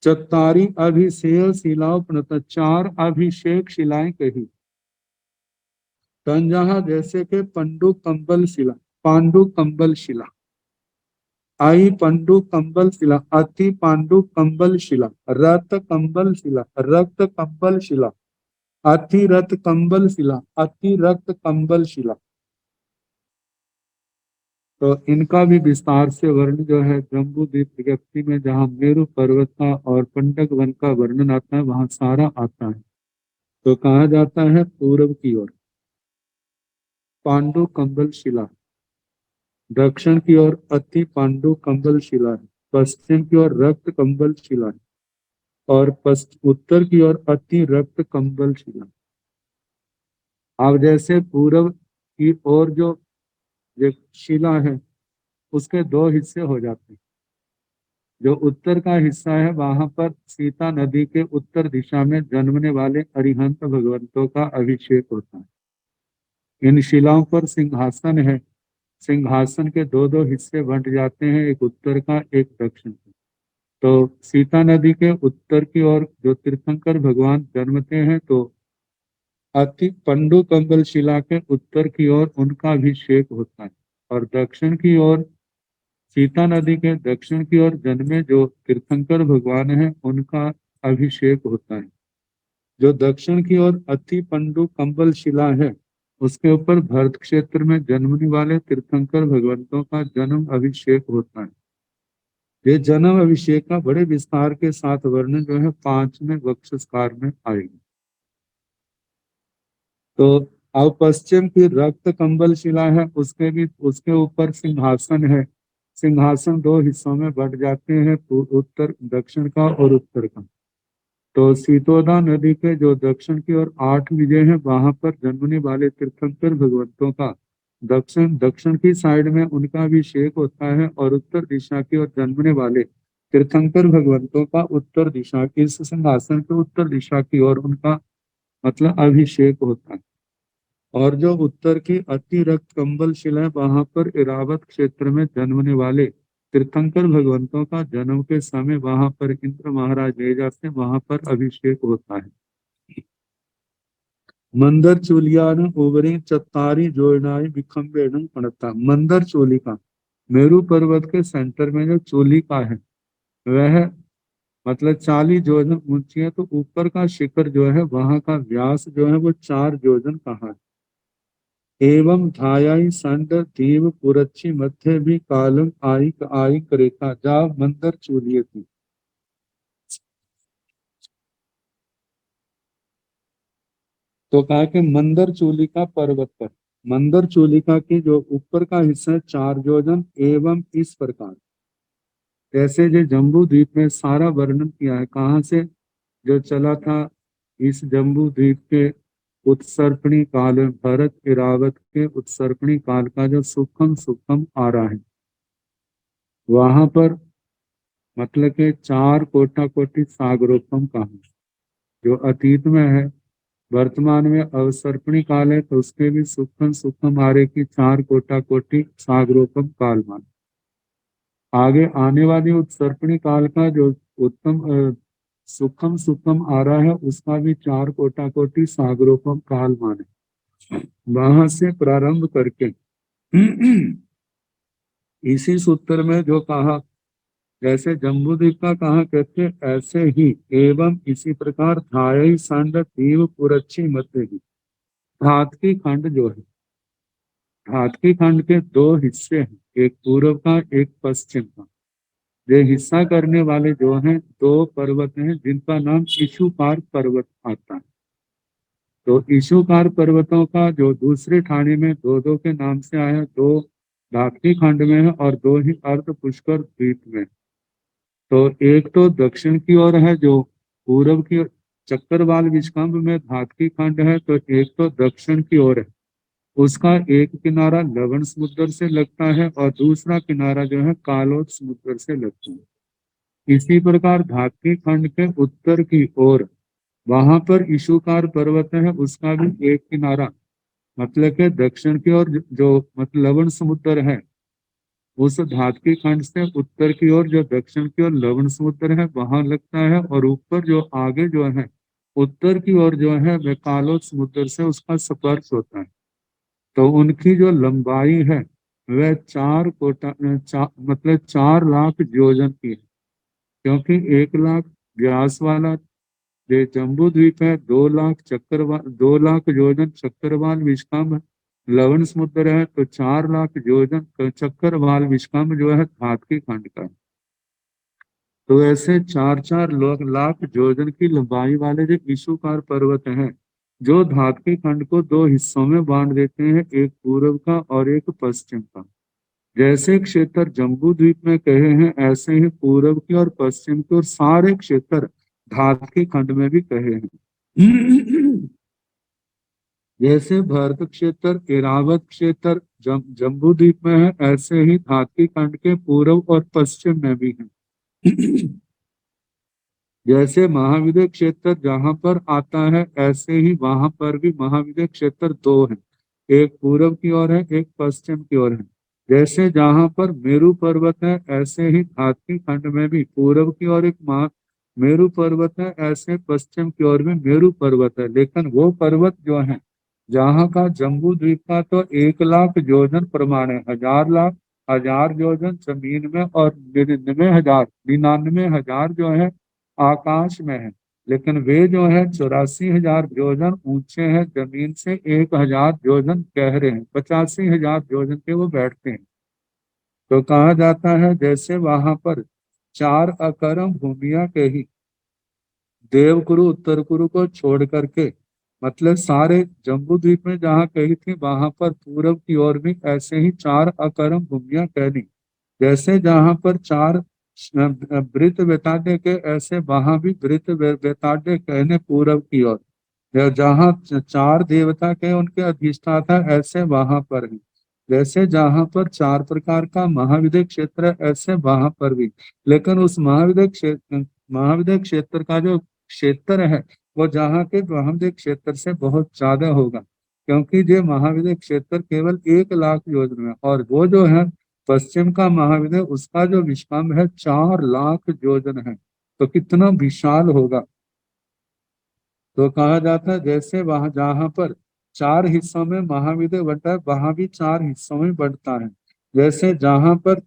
चतारी अभिषेक शिलाओं प्रणत, 4 अभिषेक शिलाएं कही। तंजहा जैसे के पंडु कंबल शिला, पांडु कंबल शिला आई पंडु कंबल शिला अति पांडु कंबल शिला रत कंबल शिला रक्त कंबल शिला अति रत कंबल शिला अति रक्त कंबल शिला। तो इनका भी विस्तार से वर्ण जो है जम्बू द्वीप विज्ञप्ति में जहाँ मेरू पर्वत का और पंडक वन का वर्णन आता है वहां सारा आता है। तो कहा जाता है पूर्व की ओर पांडु कंबल शिला, दक्षिण की ओर अति पांडु कंबल शिला है, पश्चिम की ओर रक्त कंबल शिला है, और उत्तर की ओर अति रक्त कंबल शिला। अब जैसे पूर्व की ओर जो शिला है उसके 2 हिस्से हो जाते हैं। जो उत्तर का हिस्सा है वहां पर सीता नदी के उत्तर दिशा में जन्मने वाले अरिहंत भगवंतों का अभिषेक होता है। इन शिलाओं पर सिंहासन है, सिंहासन के 2-2 हिस्से बंट जाते हैं, एक उत्तर का एक दक्षिण का। तो सीता नदी के उत्तर की ओर जो तीर्थंकर भगवान जन्मते हैं तो अति पंडु कंबल शिला के उत्तर की ओर उनका अभिषेक होता है, और दक्षिण की ओर सीता नदी के दक्षिण की ओर जन्मे जो तीर्थंकर भगवान हैं उनका अभिषेक होता है। जो दक्षिण की ओर अति पंडु कंबल शिला है उसके ऊपर भरत क्षेत्र में जन्मने वाले तीर्थंकर भगवंतों का जन्म अभिषेक होता है। ये जन्म अभिषेक का बड़े विस्तार के साथ वर्णन जो है 5वें वक्षस्कार में आएगा। तो अब पश्चिम की रक्त कंबल शिला है, उसके ऊपर सिंहासन है। सिंहासन 2 हिस्सों में बंट जाते हैं, उत्तर दक्षिण का और उत्तर का। तो सीतोदा नदी के जो दक्षिण की ओर 8 विजय हैं, वहां पर जन्मने वाले तीर्थंकर भगवंतों का दक्षिण दक्षिण की साइड में उनका अभिषेक होता है, और उत्तर दिशा की ओर जन्मने वाले तीर्थंकर भगवंतों का उत्तर दिशा की, इस सिंहासन के उत्तर दिशा की ओर उनका मतलब अभिषेक होता है। और जो उत्तर की अति रक्त कंबल शिला है, वहां पर इरावत क्षेत्र में जन्मने वाले तीर्थंकर भगवंतों का जन्म के समय वहां पर इंद्र महाराज ले जाते हैं, वहां पर अभिषेक होता है। मंदर चूलियान उबरी चत्तारी जोड़नाई विखम्बेणं पड़ता। मंदर चूलिका, मेरू पर्वत के सेंटर में जो चूलिका है वह मतलब 40 योजन ऊंची है, तो ऊपर का शिखर जो है वहां का व्यास जो है वो 4 योजन का है। एवं धायाई संड दीव पुरच्छी मध्य भी कालम आई आई करेता जा मंदर चूलिए थी। तो कहा कि मंदर चूलिका पर्वत पर, मंदर चूलिका की जो ऊपर का हिस्सा है 4 योजन, एवं इस प्रकार जैसे जो जम्बू द्वीप में सारा वर्णन किया है, कहाँ से जो चला था इस जम्बू द्वीप के उत्सर्पणी काल में, भरत इरावत के उत्सर्पणी काल का जो सूक्ष्म सूक्ष्म आ रहा है, वहां पर मतलब के 4 कोटा कोटि सागरोत्तम का है, जो अतीत में है। वर्तमान में अवसर्पणी काल है, तो उसके भी सूक्ष्म सूक्ष्म आरे की 4 कोटा कोटि सागरोत्तम काल मान। आगे आने वाली उत्सर्पणी काल का जो उत्तम सूक्ष्म सूक्ष्म आ रहा है, उसका भी 4 कोटा कोटि सागरोपम काल माने। वहां से प्रारंभ करके इसी सूत्र में जो कहा, जैसे जम्बूद्वीप का कहा कहते ऐसे ही एवं इसी प्रकार धायी संड दीव पुरच्छी मध्य ही। धातकी खंड जो है, धातकी खंड के 2 हिस्से हैं, एक पूर्व का एक पश्चिम का। ये हिस्सा करने वाले जो हैं 2 पर्वत हैं, जिनका नाम इशुपार पर्वत आता है। तो इशुकार पर्वतों का जो दूसरे ठाणे में 2-2 के नाम से आया, 2 धातकी खंड में है और 2 ही अर्ध पुष्कर द्वीप में। तो एक तो दक्षिण की ओर है, जो पूर्व की ओर चक्रवाल विष्कंभ में धातकी खंड है, तो एक तो दक्षिण की ओर है, उसका एक किनारा लवण समुद्र से लगता है और दूसरा किनारा जो है कालोद समुद्र से लगता है। इसी प्रकार धातकी खंड के उत्तर की ओर वहां पर इशुकार पर्वत है, उसका भी एक किनारा मतलब के दक्षिण की ओर जो मतलब लवण समुद्र है, उस धातकी खंड से उत्तर की ओर जो दक्षिण की ओर लवण समुद्र है वहां लगता है, और ऊपर जो आगे जो है उत्तर की ओर जो है वह कालोद समुद्र से उसका स्पर्श होता है। तो उनकी जो लंबाई है वह 4 कोटा मतलब 4 लाख योजन की है, क्योंकि 1 लाख व्यास वाला ये जम्बू द्वीप है, 2 लाख 2 लाख योजन चक्रवाल विष्कंभ लवण समुद्र है, तो 4 लाख योजन चक्रवाल विष्कंभ जो है धातकी खंड का है। तो ऐसे 4-4 लाख योजन की लंबाई वाले जो इशुकार पर्वत हैं, जो धातकी खंड को 2 हिस्सों में बांट देते हैं, एक पूर्व का और एक पश्चिम का। जैसे क्षेत्र जम्बू द्वीप में कहे हैं, ऐसे ही पूर्व की और पश्चिम की और सारे क्षेत्र धातकी खंड में भी कहे हैं। जैसे भारत क्षेत्र इरावत क्षेत्र जम्बू द्वीप में है, ऐसे ही धातकी खंड के पूर्व और पश्चिम में भी है। जैसे महाविद्य क्षेत्र जहां पर आता है, ऐसे ही वहां पर भी महाविद्य क्षेत्र 2 है, एक पूर्व की ओर है, एक पश्चिम की ओर है। जैसे जहां पर मेरू पर्वत है, ऐसे ही धातकी खंड में भी पूर्व की ओर एक मेरू पर्वत है, ऐसे पश्चिम की ओर में मेरू पर्वत है। लेकिन वो पर्वत जो है जहाँ का जम्बू द्वीप का तो 1 लाख योजन प्रमाण है, 1000 योजन जमीन में और 99,000 जो है आकाश में है। लेकिन वे जो है 84,000 योजन ऊंचे हैं जमीन से, 1,000 योजन गहरे हैं, 85,000 योजन के वो बैठते हैं। तो कहा जाता है जैसे वहां पर 4 अकरम भूमिया के ही देवकुरु उत्तर कुरु को छोड़ करके मतलब सारे जम्बू द्वीप में जहाँ कही थी, वहां पर पूरब की ओर भी ऐसे ही 4 अकरम भूमिया कह दी। जैसे जहां पर 4 वृत्त बेताड्य के ऐसे वहां भी वृत्त बेताड्य कहने पूरब की ओर। जहाँ चार देवता के उनके अधिष्ठाता ऐसे वहां पर है। जैसे जहाँ पर चार प्रकार का महाविद्य क्षेत्र है, ऐसे वहां पर भी। लेकिन उस महाविद्य क्षेत्र का जो क्षेत्र है वो जहाँ के महाविद्य क्षेत्र से बहुत ज्यादा होगा, क्योंकि ये महाविद्य क्षेत्र केवल 1 लाख योजन में, और वो जो है पश्चिम का महाविद्य उसका जो विश्वम है 4 लाख योजन है। तो कितना विशाल होगा। तो कहा जाता है जैसे वहां जहां पर 4 हिस्सों में महाविद्य बंटा है वहां भी 4 हिस्सों में बंटता है। जैसे जहां पर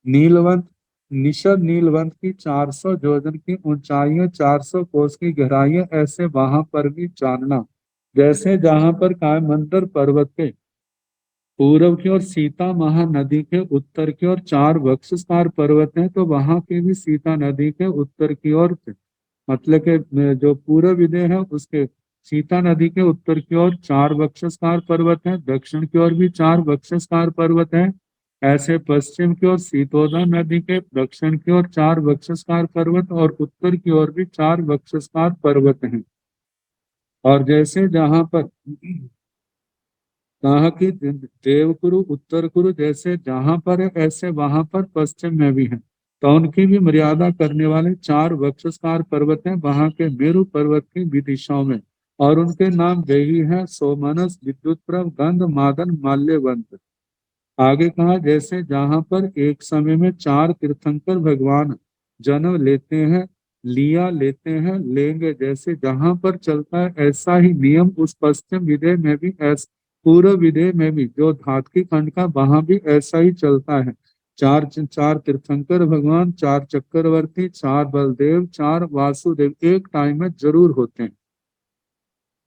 नीलवंत निशद नीलवंत की 400 योजन की ऊंचाई, 400 कोस की गहराई है, ऐसे वहां पर भी जानना। जैसे जहां पर काय मंदर पर्वत के पूर्व की ओर सीता महानदी के उत्तर की ओर 4 वक्षस्थार पर्वत हैं, तो वहां के भी सीता नदी के उत्तर की ओर, मतलब के जो पूर्व विदय है उसके सीता नदी के उत्तर की ओर 4 वक्षस्थार पर्वत हैं, दक्षिण की ओर भी 4 वक्षस्थार पर्वत हैं। ऐसे पश्चिम की ओर सीतोदा नदी के दक्षिण की ओर 4 वक्षस्थार पर्वत और उत्तर की ओर भी 4 वक्षस्थार पर्वत हैं। और जैसे जहां पर कहा कि देवकुरु उत्तर कुरु जैसे जहां पर है ऐसे वहां पर पश्चिम में भी है। तो उनकी भी मर्यादा करने वाले 4 वक्षस्कार पर्वत हैं वहां के मेरु पर्वत की विदिशाओं में, और उनके नाम यही है सोमनस, विद्युत प्रभ, गंध, मादन, माल्यवंत। आगे कहा जैसे जहां पर एक समय में 4 तीर्थंकर भगवान जन्म लेते हैं, लिया लेते हैं, लेंगे, जैसे जहां पर चलता है ऐसा ही नियम उस पश्चिम विदय में भी, ऐसा पूर्व विदय में भी जो धातकी खंड का वहां भी ऐसा ही चलता है। 4 तीर्थंकर भगवान, 4 चक्रवर्ती, 4 बलदेव, 4 वासुदेव एक टाइम में जरूर होते हैं।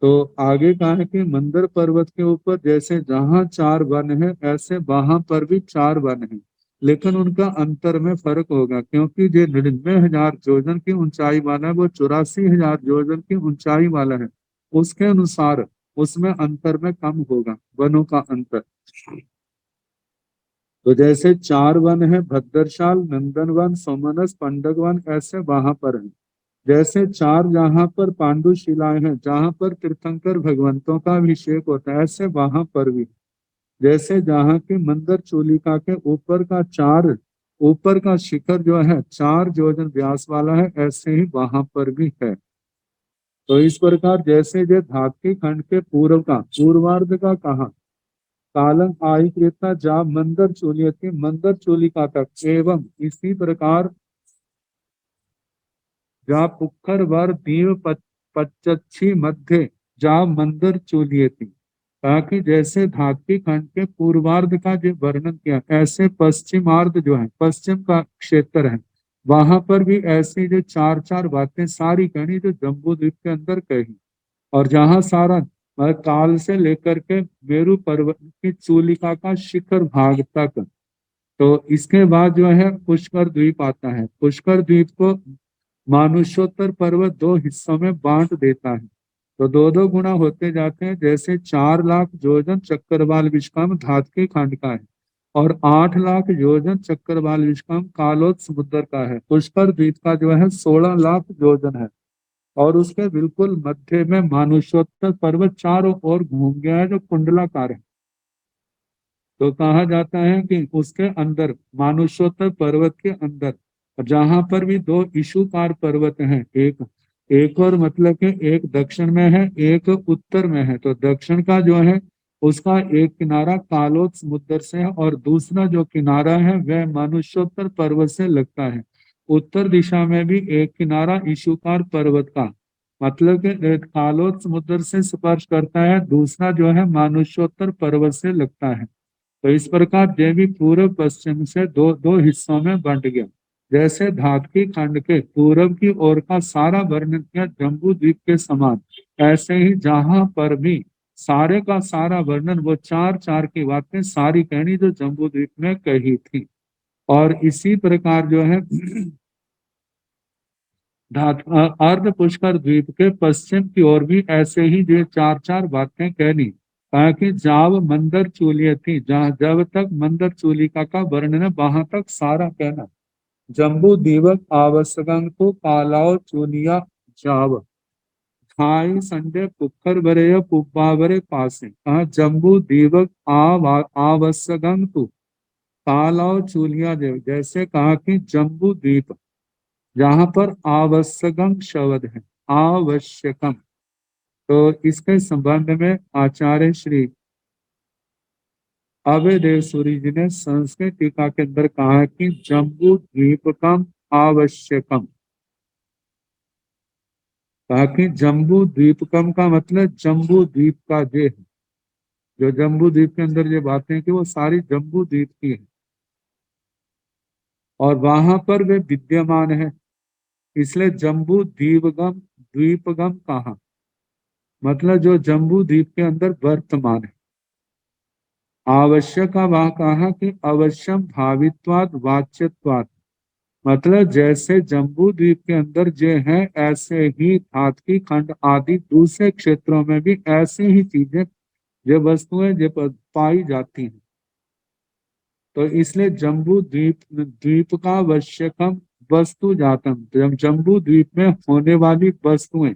तो आगे कहा है कि मंदर पर्वत के ऊपर जैसे जहां 4 वन है ऐसे वहां पर भी 4 वन है, लेकिन उनका अंतर में फर्क होगा, क्योंकि जो 99,000 योजन की ऊंचाई वाला है वो 84,000 योजन की ऊंचाई वाला है। उसके अनुसार उसमें अंतर में कम होगा, वनों का अंतर। तो जैसे 4 वन है भद्रशाल, नंदन वन, सोमनस, पंडक वन, ऐसे वहां पर है। जैसे 4 जहां पर पांडुशिलाएं हैं जहां पर तीर्थंकर भगवंतों का अभिषेक होता है, ऐसे वहां पर भी। जैसे जहाँ के मंदिर चूलिका के ऊपर का 4 ऊपर का शिखर जो है 4 योजन व्यास वाला है, ऐसे ही वहां पर भी है। तो इस प्रकार जैसे जो धातु खंड के पूर्व का पूर्वार्ध का कहा कालम आई कृता जा मंदिर चूलियती मंदिर चूलिका तक, एवं इसी प्रकार जा पुखर वर दीव पच्चछी मध्य जा मंदिर चूलियती। ताकि जैसे धात्विक खंड के पूर्वार्ध का जो वर्णन किया, ऐसे पश्चिमार्ध जो है पश्चिम का क्षेत्र है वहां पर भी ऐसी जो 4 बातें सारी कहनी जो जम्बू द्वीप के अंदर कही। और जहाँ सारा काल से लेकर के मेरु पर्वत की चूलिका का शिखर भाग तक। तो इसके बाद जो है पुष्कर द्वीप आता है। पुष्कर द्वीप को मानुष्योत्तर पर्वत 2 हिस्सों में बांट देता है। तो 2-2 गुना होते जाते हैं। जैसे 4 लाख योजन चक्रवाल विश्वकर्म धातु खंड का है, और 8 लाख योजन चक्रवाल विश्वकर्म कालोद समुद्र का है। पुष्कर द्वीप का जो है 16 लाख योजन है, और उसके बिल्कुल मध्य में मानुष्योत्तर पर्वत चारों ओर घूम गया है जो कुंडलाकार है। तो कहा जाता है कि उसके अंदर मानुष्योत्तर पर्वत के अंदर जहां पर भी 2 इशुकार पर्वत हैं, एक एक और मतलब कि एक दक्षिण में है एक उत्तर में है। तो दक्षिण का जो है उसका एक किनारा कालोद समुद्र से है, और दूसरा जो किनारा है वह मानुष्योत्तर पर्वत से लगता है। उत्तर दिशा में भी एक किनारा इशुकार पर्वत का, मतलब कि कालोद समुद्र से स्पर्श करता है, दूसरा जो है मानुष्योत्तर पर्वत से लगता है। तो इस प्रकार देवी पूर्व पश्चिम से दो दो हिस्सों में बंट गया। जैसे धातु खंड के पूर्व की ओर का सारा वर्णन किया जम्बू द्वीप के समान, ऐसे ही जहां पर भी सारे का सारा वर्णन वो 4 की बातें सारी कहनी जो जम्बू द्वीप में कही थी। और इसी प्रकार जो है अर्ध पुष्कर द्वीप के पश्चिम की ओर भी ऐसे ही जो 4 बातें कहनी, ताकि जाव मंदर चूलिया थी जहाँ जब तक मंदर चूलिका का वर्णन है वहां तक सारा कहना। जम्बू दीवक आवश्यकं तो कालाव चूलिया जाव खाई संडे पुखर भरे पुब्बावरे पासे। कहा जम्बू दीवक आवश्यकं तो कालाव चूलिया देव, जैसे कहा कि जम्बू द्वीप जहां पर आवश्यकम शब्द है, आवश्यकम, तो इसके संबंध में आचार्य श्री अभयदेव सूरी जी ने संस्कृत टीका के अंदर कहा है कि जम्बू द्वीपकम आवश्यकम। कहा कि जम्बू द्वीपकम का मतलब जम्बू द्वीप का जे है, जो जम्बू द्वीप के अंदर ये बातें कि वो सारी जम्बू द्वीप की है और वहां पर वे विद्यमान है, इसलिए जम्बू द्वीपगम द्वीपगम कहा, मतलब जो जम्बू द्वीप के अंदर वर्तमान है। आवश्यक वह कहा कि अवश्यम भावित्वाद वाच्यत्वाद, मतलब जैसे जम्बू द्वीप के अंदर जो है ऐसे ही धातकी खंड आदि दूसरे क्षेत्रों में भी ऐसी ही चीजें जो वस्तुएं जो पाई जाती हैं, तो इसलिए जम्बू द्वीप द्वीप का आवश्यकम वस्तु जातम, जम्बू द्वीप में होने वाली वस्तुएं,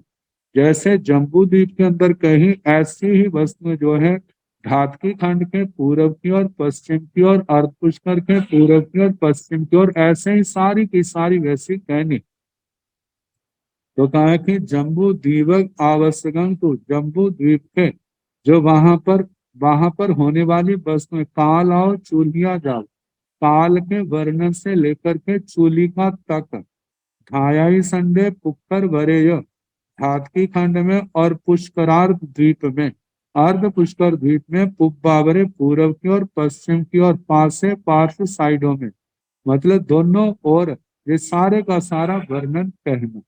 जैसे जम्बू द्वीप के अंदर कहीं ऐसी ही वस्तुएं जो है धातकी खंड के पूर्व की ओर पश्चिम की ओर, अर्ध पुष्कर के पूर्व की ओर पश्चिम की ओर, ऐसे ही सारी की सारी वैसी कहनी। तो कहा कि जम्बू द्वीप आवश्यकं तो जम्बू द्वीप के जो वहां पर होने वाली वस्तुएं काल और चूलिया जाल, काल के वर्णन से लेकर के चूलिका तक, घायाई संडे पुक्कर वरेय धातकी खंड में और पुष्करार्ध द्वीप में, अर्ध पुष्कर द्वीप में, पुब्बावरे पूर्व की ओर पश्चिम की ओर, पासे पार्श्व साइडों में, मतलब दोनों ओर ये सारे का सारा वर्णन कहना।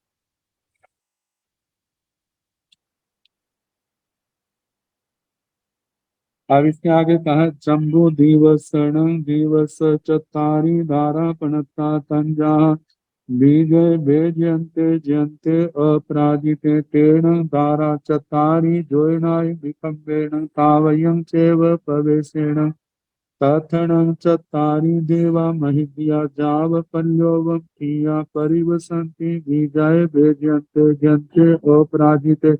अब इसके आगे कहा जम्बू दिवसण दिवस चतारी धारा पणता तंजा बीज बेजयन्ते जयन्ते अपराजिते तेन धारा चतारी जोयनाय विकम्बेन तावयं चैव पवेशेन तथनं चतारी देवा महिद्या जावपल्योवं प्रिया परिवसन्ति बीजाय बेजयन्ते जयन्ते अपराजिते।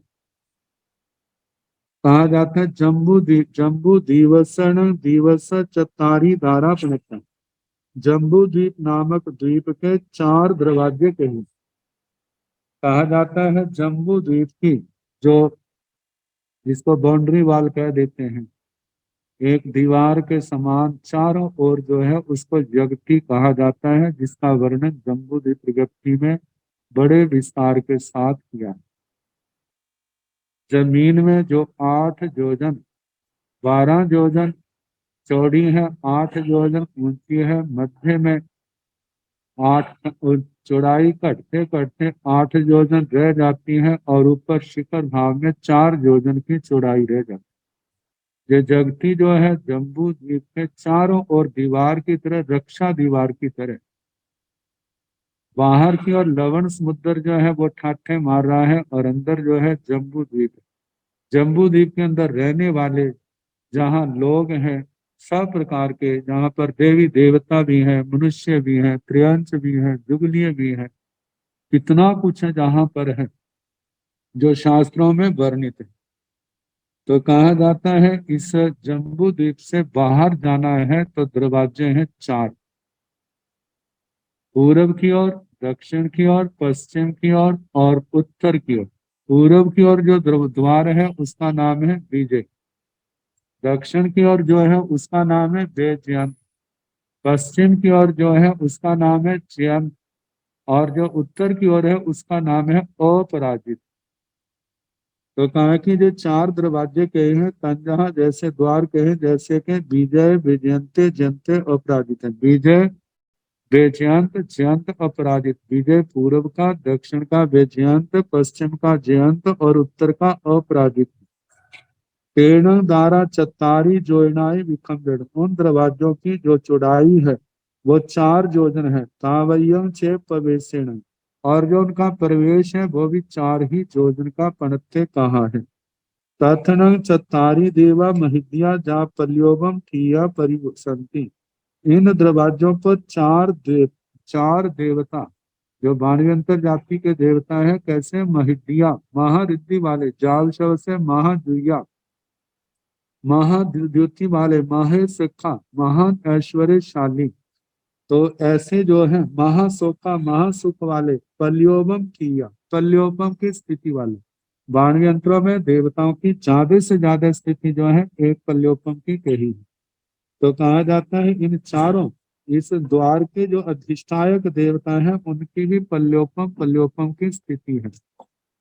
कहा जाता है जम्बू दिवसन दिवस चतारी धारा पणता, जम्बू द्वीप नामक द्वीप के 4 दरवाजे कहे। कहा जाता है जम्बू द्वीप की जो, जिसको बाउंड्री वॉल कह देते हैं, एक दीवार के समान चारों ओर जो है उसको जगती कहा जाता है, जिसका वर्णन जम्बू द्वीप विज्ञप्ति में बड़े विस्तार के साथ किया। जमीन में जो 8 योजन 12 योजन चौड़ी है, 8 योजन ऊंची है, मध्य में 8 चौड़ाई घटते घटते 8 योजन रह जाती है और ऊपर शिखर भाग में 4 योजन की चौड़ाई रह जाती है। ये जगती जो है जम्बू द्वीप के चारों ओर दीवार की तरह, रक्षा दीवार की तरह, बाहर की ओर लवण समुद्र जो है वो ठाठे मार रहा है और अंदर जो है जम्बू द्वीप। जम्बू द्वीप के अंदर रहने वाले जहाँ लोग हैं सब प्रकार के, जहाँ पर देवी देवता भी हैं, मनुष्य भी हैं, त्रियंश भी हैं, जुगलिये भी हैं, कितना कुछ है जहाँ पर है जो शास्त्रों में वर्णित है। तो कहा जाता है इस जम्बू द्वीप से बाहर जाना है तो दरवाजे हैं 4, पूरब की ओर, दक्षिण की ओर, पश्चिम की ओर और उत्तर की ओर। पूरब की ओर जो द्वार है उसका नाम है विजय, दक्षिण की ओर जो है उसका नाम है बेजयंत, पश्चिम की ओर जो है उसका नाम है जयंत और जो उत्तर की ओर है उसका नाम है अपराजित। तो कहा कि जो 4 दरवाजे कहे हैं तंजहा, जैसे द्वार कहे जैसे कि विजय विजयंते जयंते अपराजित है। विजय बेजयंत जयंत अपराजित, विजय पूर्व का, दक्षिण का बेजयंत, पश्चिम का जयंत और उत्तर का अपराजित। तेण दारा चतारी जोयनाई विखंडेन, उन दरवाजों की जो चौड़ाई है वो 4 योजन है, तावय्यम छे प्रवेशेण, और जो उनका प्रवेश है वो भी 4 ही योजन का पणत्ते कहा है। तथन चतारी देवा महिद्या जा पल्योबम ठिया परिवसंति, इन दरवाजों पर 4 देव चार देवता जो बाणव्यंतर जाति के देवता है, कैसे महिद्या महारिद्धि वाले, जाल शव से महाजुया महाद्युति वाले, महेशिखा महान ऐश्वर्यशाली, तो ऐसे जो है महासोका महासुख वाले, पल्योबम किया पल्योबम की स्थिति वाले। बाण यंत्रों में देवताओं की ज्यादा से ज्यादा स्थिति जो है एक पल्योपम की कही है। तो कहा जाता है इन चारों इस द्वार के जो अधिष्ठायक देवता हैं उनकी भी पल्योपम पल्योपम की स्थिति है।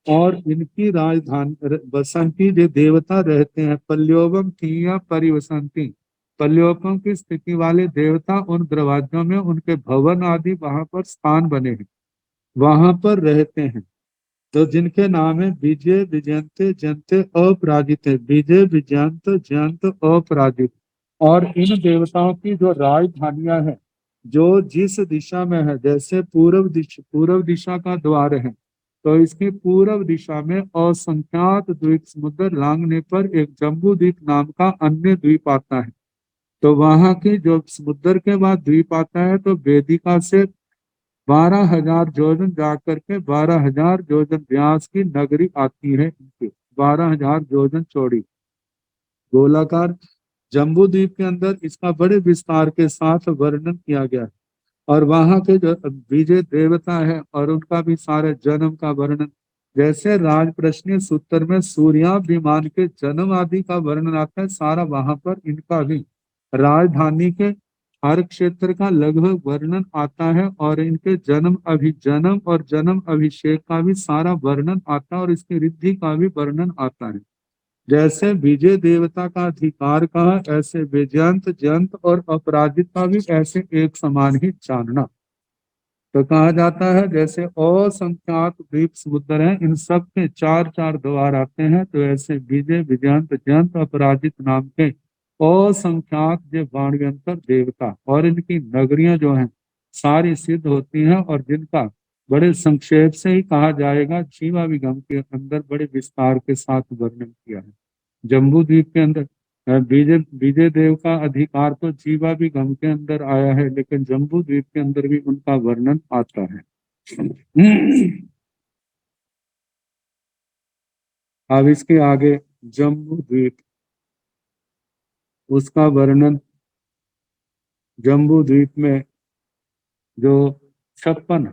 और इनकी राजधानी बसंती जो देवता रहते हैं पल्योपम की या परिवसंती, पल्योपम की स्थिति वाले देवता उन दरवाजों में उनके भवन आदि वहां पर स्थान बने हैं, वहां पर रहते हैं। तो जिनके नाम है विजय विजयंते जयंते अपराजित है, विजय विजयंत जयंत अपराजित। और इन देवताओं की जो राजधानियां हैं जो जिस दिशा में है, जैसे पूर्व दिशा का द्वार है तो इसकी पूर्व दिशा में असंख्यात द्वीप समुद्र लांघने पर एक जम्बू द्वीप नाम का अन्य द्वीप आता है। तो वहां की जो समुद्र के बाद द्वीप आता है तो वेदिका से 12,000 योजन जाकर के 12,000 योजन व्यास की नगरी आती है इनकी, 12,000 योजन चौड़ी गोलाकार जम्बू द्वीप के अंदर इसका बड़े विस्तार के साथ वर्णन किया गया है। और वहां के जो विजय देवता है और उनका भी सारे जन्म का वर्णन, जैसे राज प्रश्न सूत्र में सूर्याभिमान के जन्म आदि का वर्णन आता है, सारा वहां पर इनका भी राजधानी के हर क्षेत्र का लगभग वर्णन आता है। और इनके जन्म और जन्म अभिषेक का भी सारा वर्णन आता है और इसकी रिद्धि का भी वर्णन आता है। जैसे विजय देवता का अधिकार कहा, ऐसे विजयंत जयंत और अपराजित का भी ऐसे एक समान ही जानना। तो कहा जाता है जैसे असंख्यात द्वीप समुद्र हैं, इन सब के चार चार द्वार आते हैं, तो ऐसे विजय विजयंत जयंत अपराजित नाम के असंख्यात जो बाणव्यंतर देवता और इनकी नगरियां जो हैं सारी सिद्ध होती हैं। और जिनका बड़े संक्षेप से ही कहा जाएगा, जीवाभिगम के अंदर बड़े विस्तार के साथ वर्णन किया है। जम्बू द्वीप के अंदर विजय विजय देव का अधिकार तो जीवा भी गम के अंदर आया है, लेकिन जम्बू द्वीप के अंदर भी उनका वर्णन आता है। अब इसके आगे जम्बू द्वीप, उसका वर्णन जम्बू द्वीप में जो 56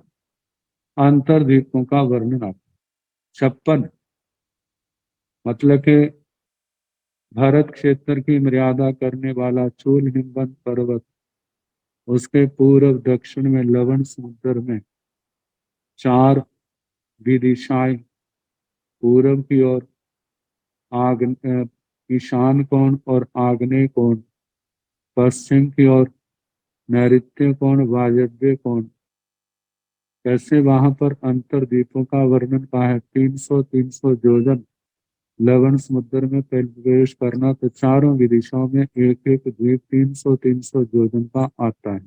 अंतर द्वीपों का वर्णन आता है। 56 मतलब के भारत क्षेत्र की मर्यादा करने वाला चूल हिमवंत पर्वत, उसके पूर्व दक्षिण में लवण समुद्र में 4 विदिशाएं, पूर्व की ओर ईशान कोण और आग्नेय कोण, पश्चिम की ओर नैऋत्य कोण वायव्य कोण। कैसे वहां पर अंतर द्वीपों का वर्णन कहा है, 300 योजन लवण समुद्र में प्रवेश करना, तो चारों विदिशाओं में एक एक द्वीप 300 योजन का आता है।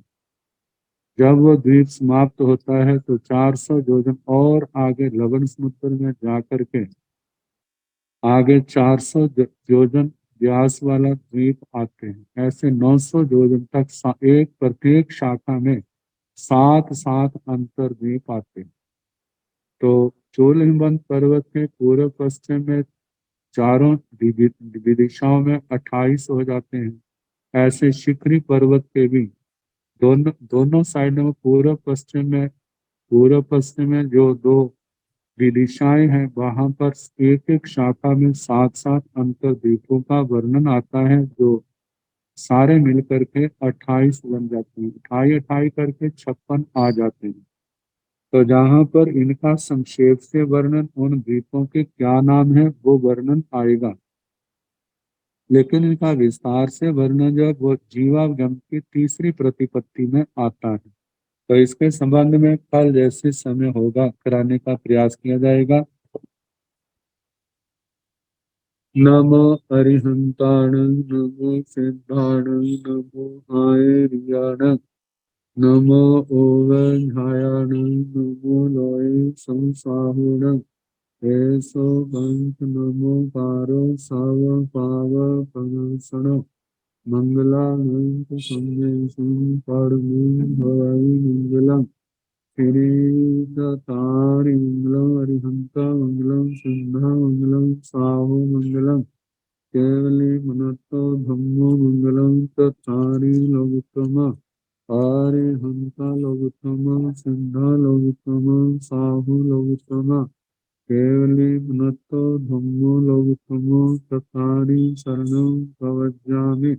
जब वो द्वीप समाप्त होता है तो 400 योजन और आगे लवण समुद्र में जाकर के आगे 400 योजन व्यास वाला द्वीप आते हैं। ऐसे 900 योजन तक एक प्रत्येक शाखा में 7 अंतर द्वीप आते हैं। तो चोल हिमवंत पर्वत के पूर्व पश्चिम में चारों दिशाओं में 28 हो जाते हैं। ऐसे शिखरी पर्वत के भी दोनों साइड में पूर्व पश्चिम में जो 2 विदिशाएं हैं वहां पर एक एक शाखा में 7 अंतर द्वीपों का वर्णन आता है, जो सारे मिलकर के 28 बन जाते हैं। 28 करके 56 आ जाते हैं। तो जहां पर इनका संक्षेप से वर्णन, उन द्वीपों के क्या नाम है वो वर्णन आएगा, लेकिन इनका विस्तार से वर्णन जब वो जीवागम की तीसरी प्रतिपत्ति में आता है। तो इसके संबंध में कल जैसे समय होगा कराने का प्रयास किया जाएगा। नमो अरिहंताण, नमो सिद्धाण, नमो आयर्याण, नमो ओवझायाण, नमो लोय संसाहुण, ऐसो बंत नमो पारो साव पाव पनसण, मंगलानंत संदेशं पड़मी भवाई मंगलम। श्रीदत्तारि मंगलम अरिहंता मंगलम सिंहा मंगलम साहु मंगलम केवली मनतो धम्मो मंगलम तत्तारि लोकोत्तम अरिहंता लोकोत्तम सिंहा लोकोत्तम साहु लोकोत्तम केवली मनतो धम्मो लोकोत्तम तत्तारि शरणं प्रवज्जामि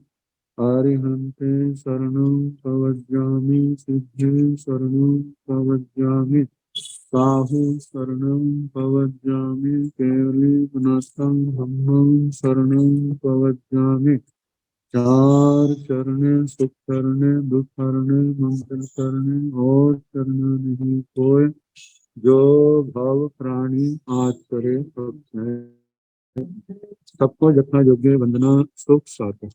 अरिहन्ते शरणं प्रवज्जामि सिद्धे शरणं प्रवज्जामि साहु शरणं प्रवज्जामि केवली मनस्तं धम्मं शरणं प्रवज्जामि चार चरणे सुख करने दुख करने मंगल करने और करना नहीं कोई जो भाव प्राणी आज करे सबको यथा योग्य वंदना सुख साथ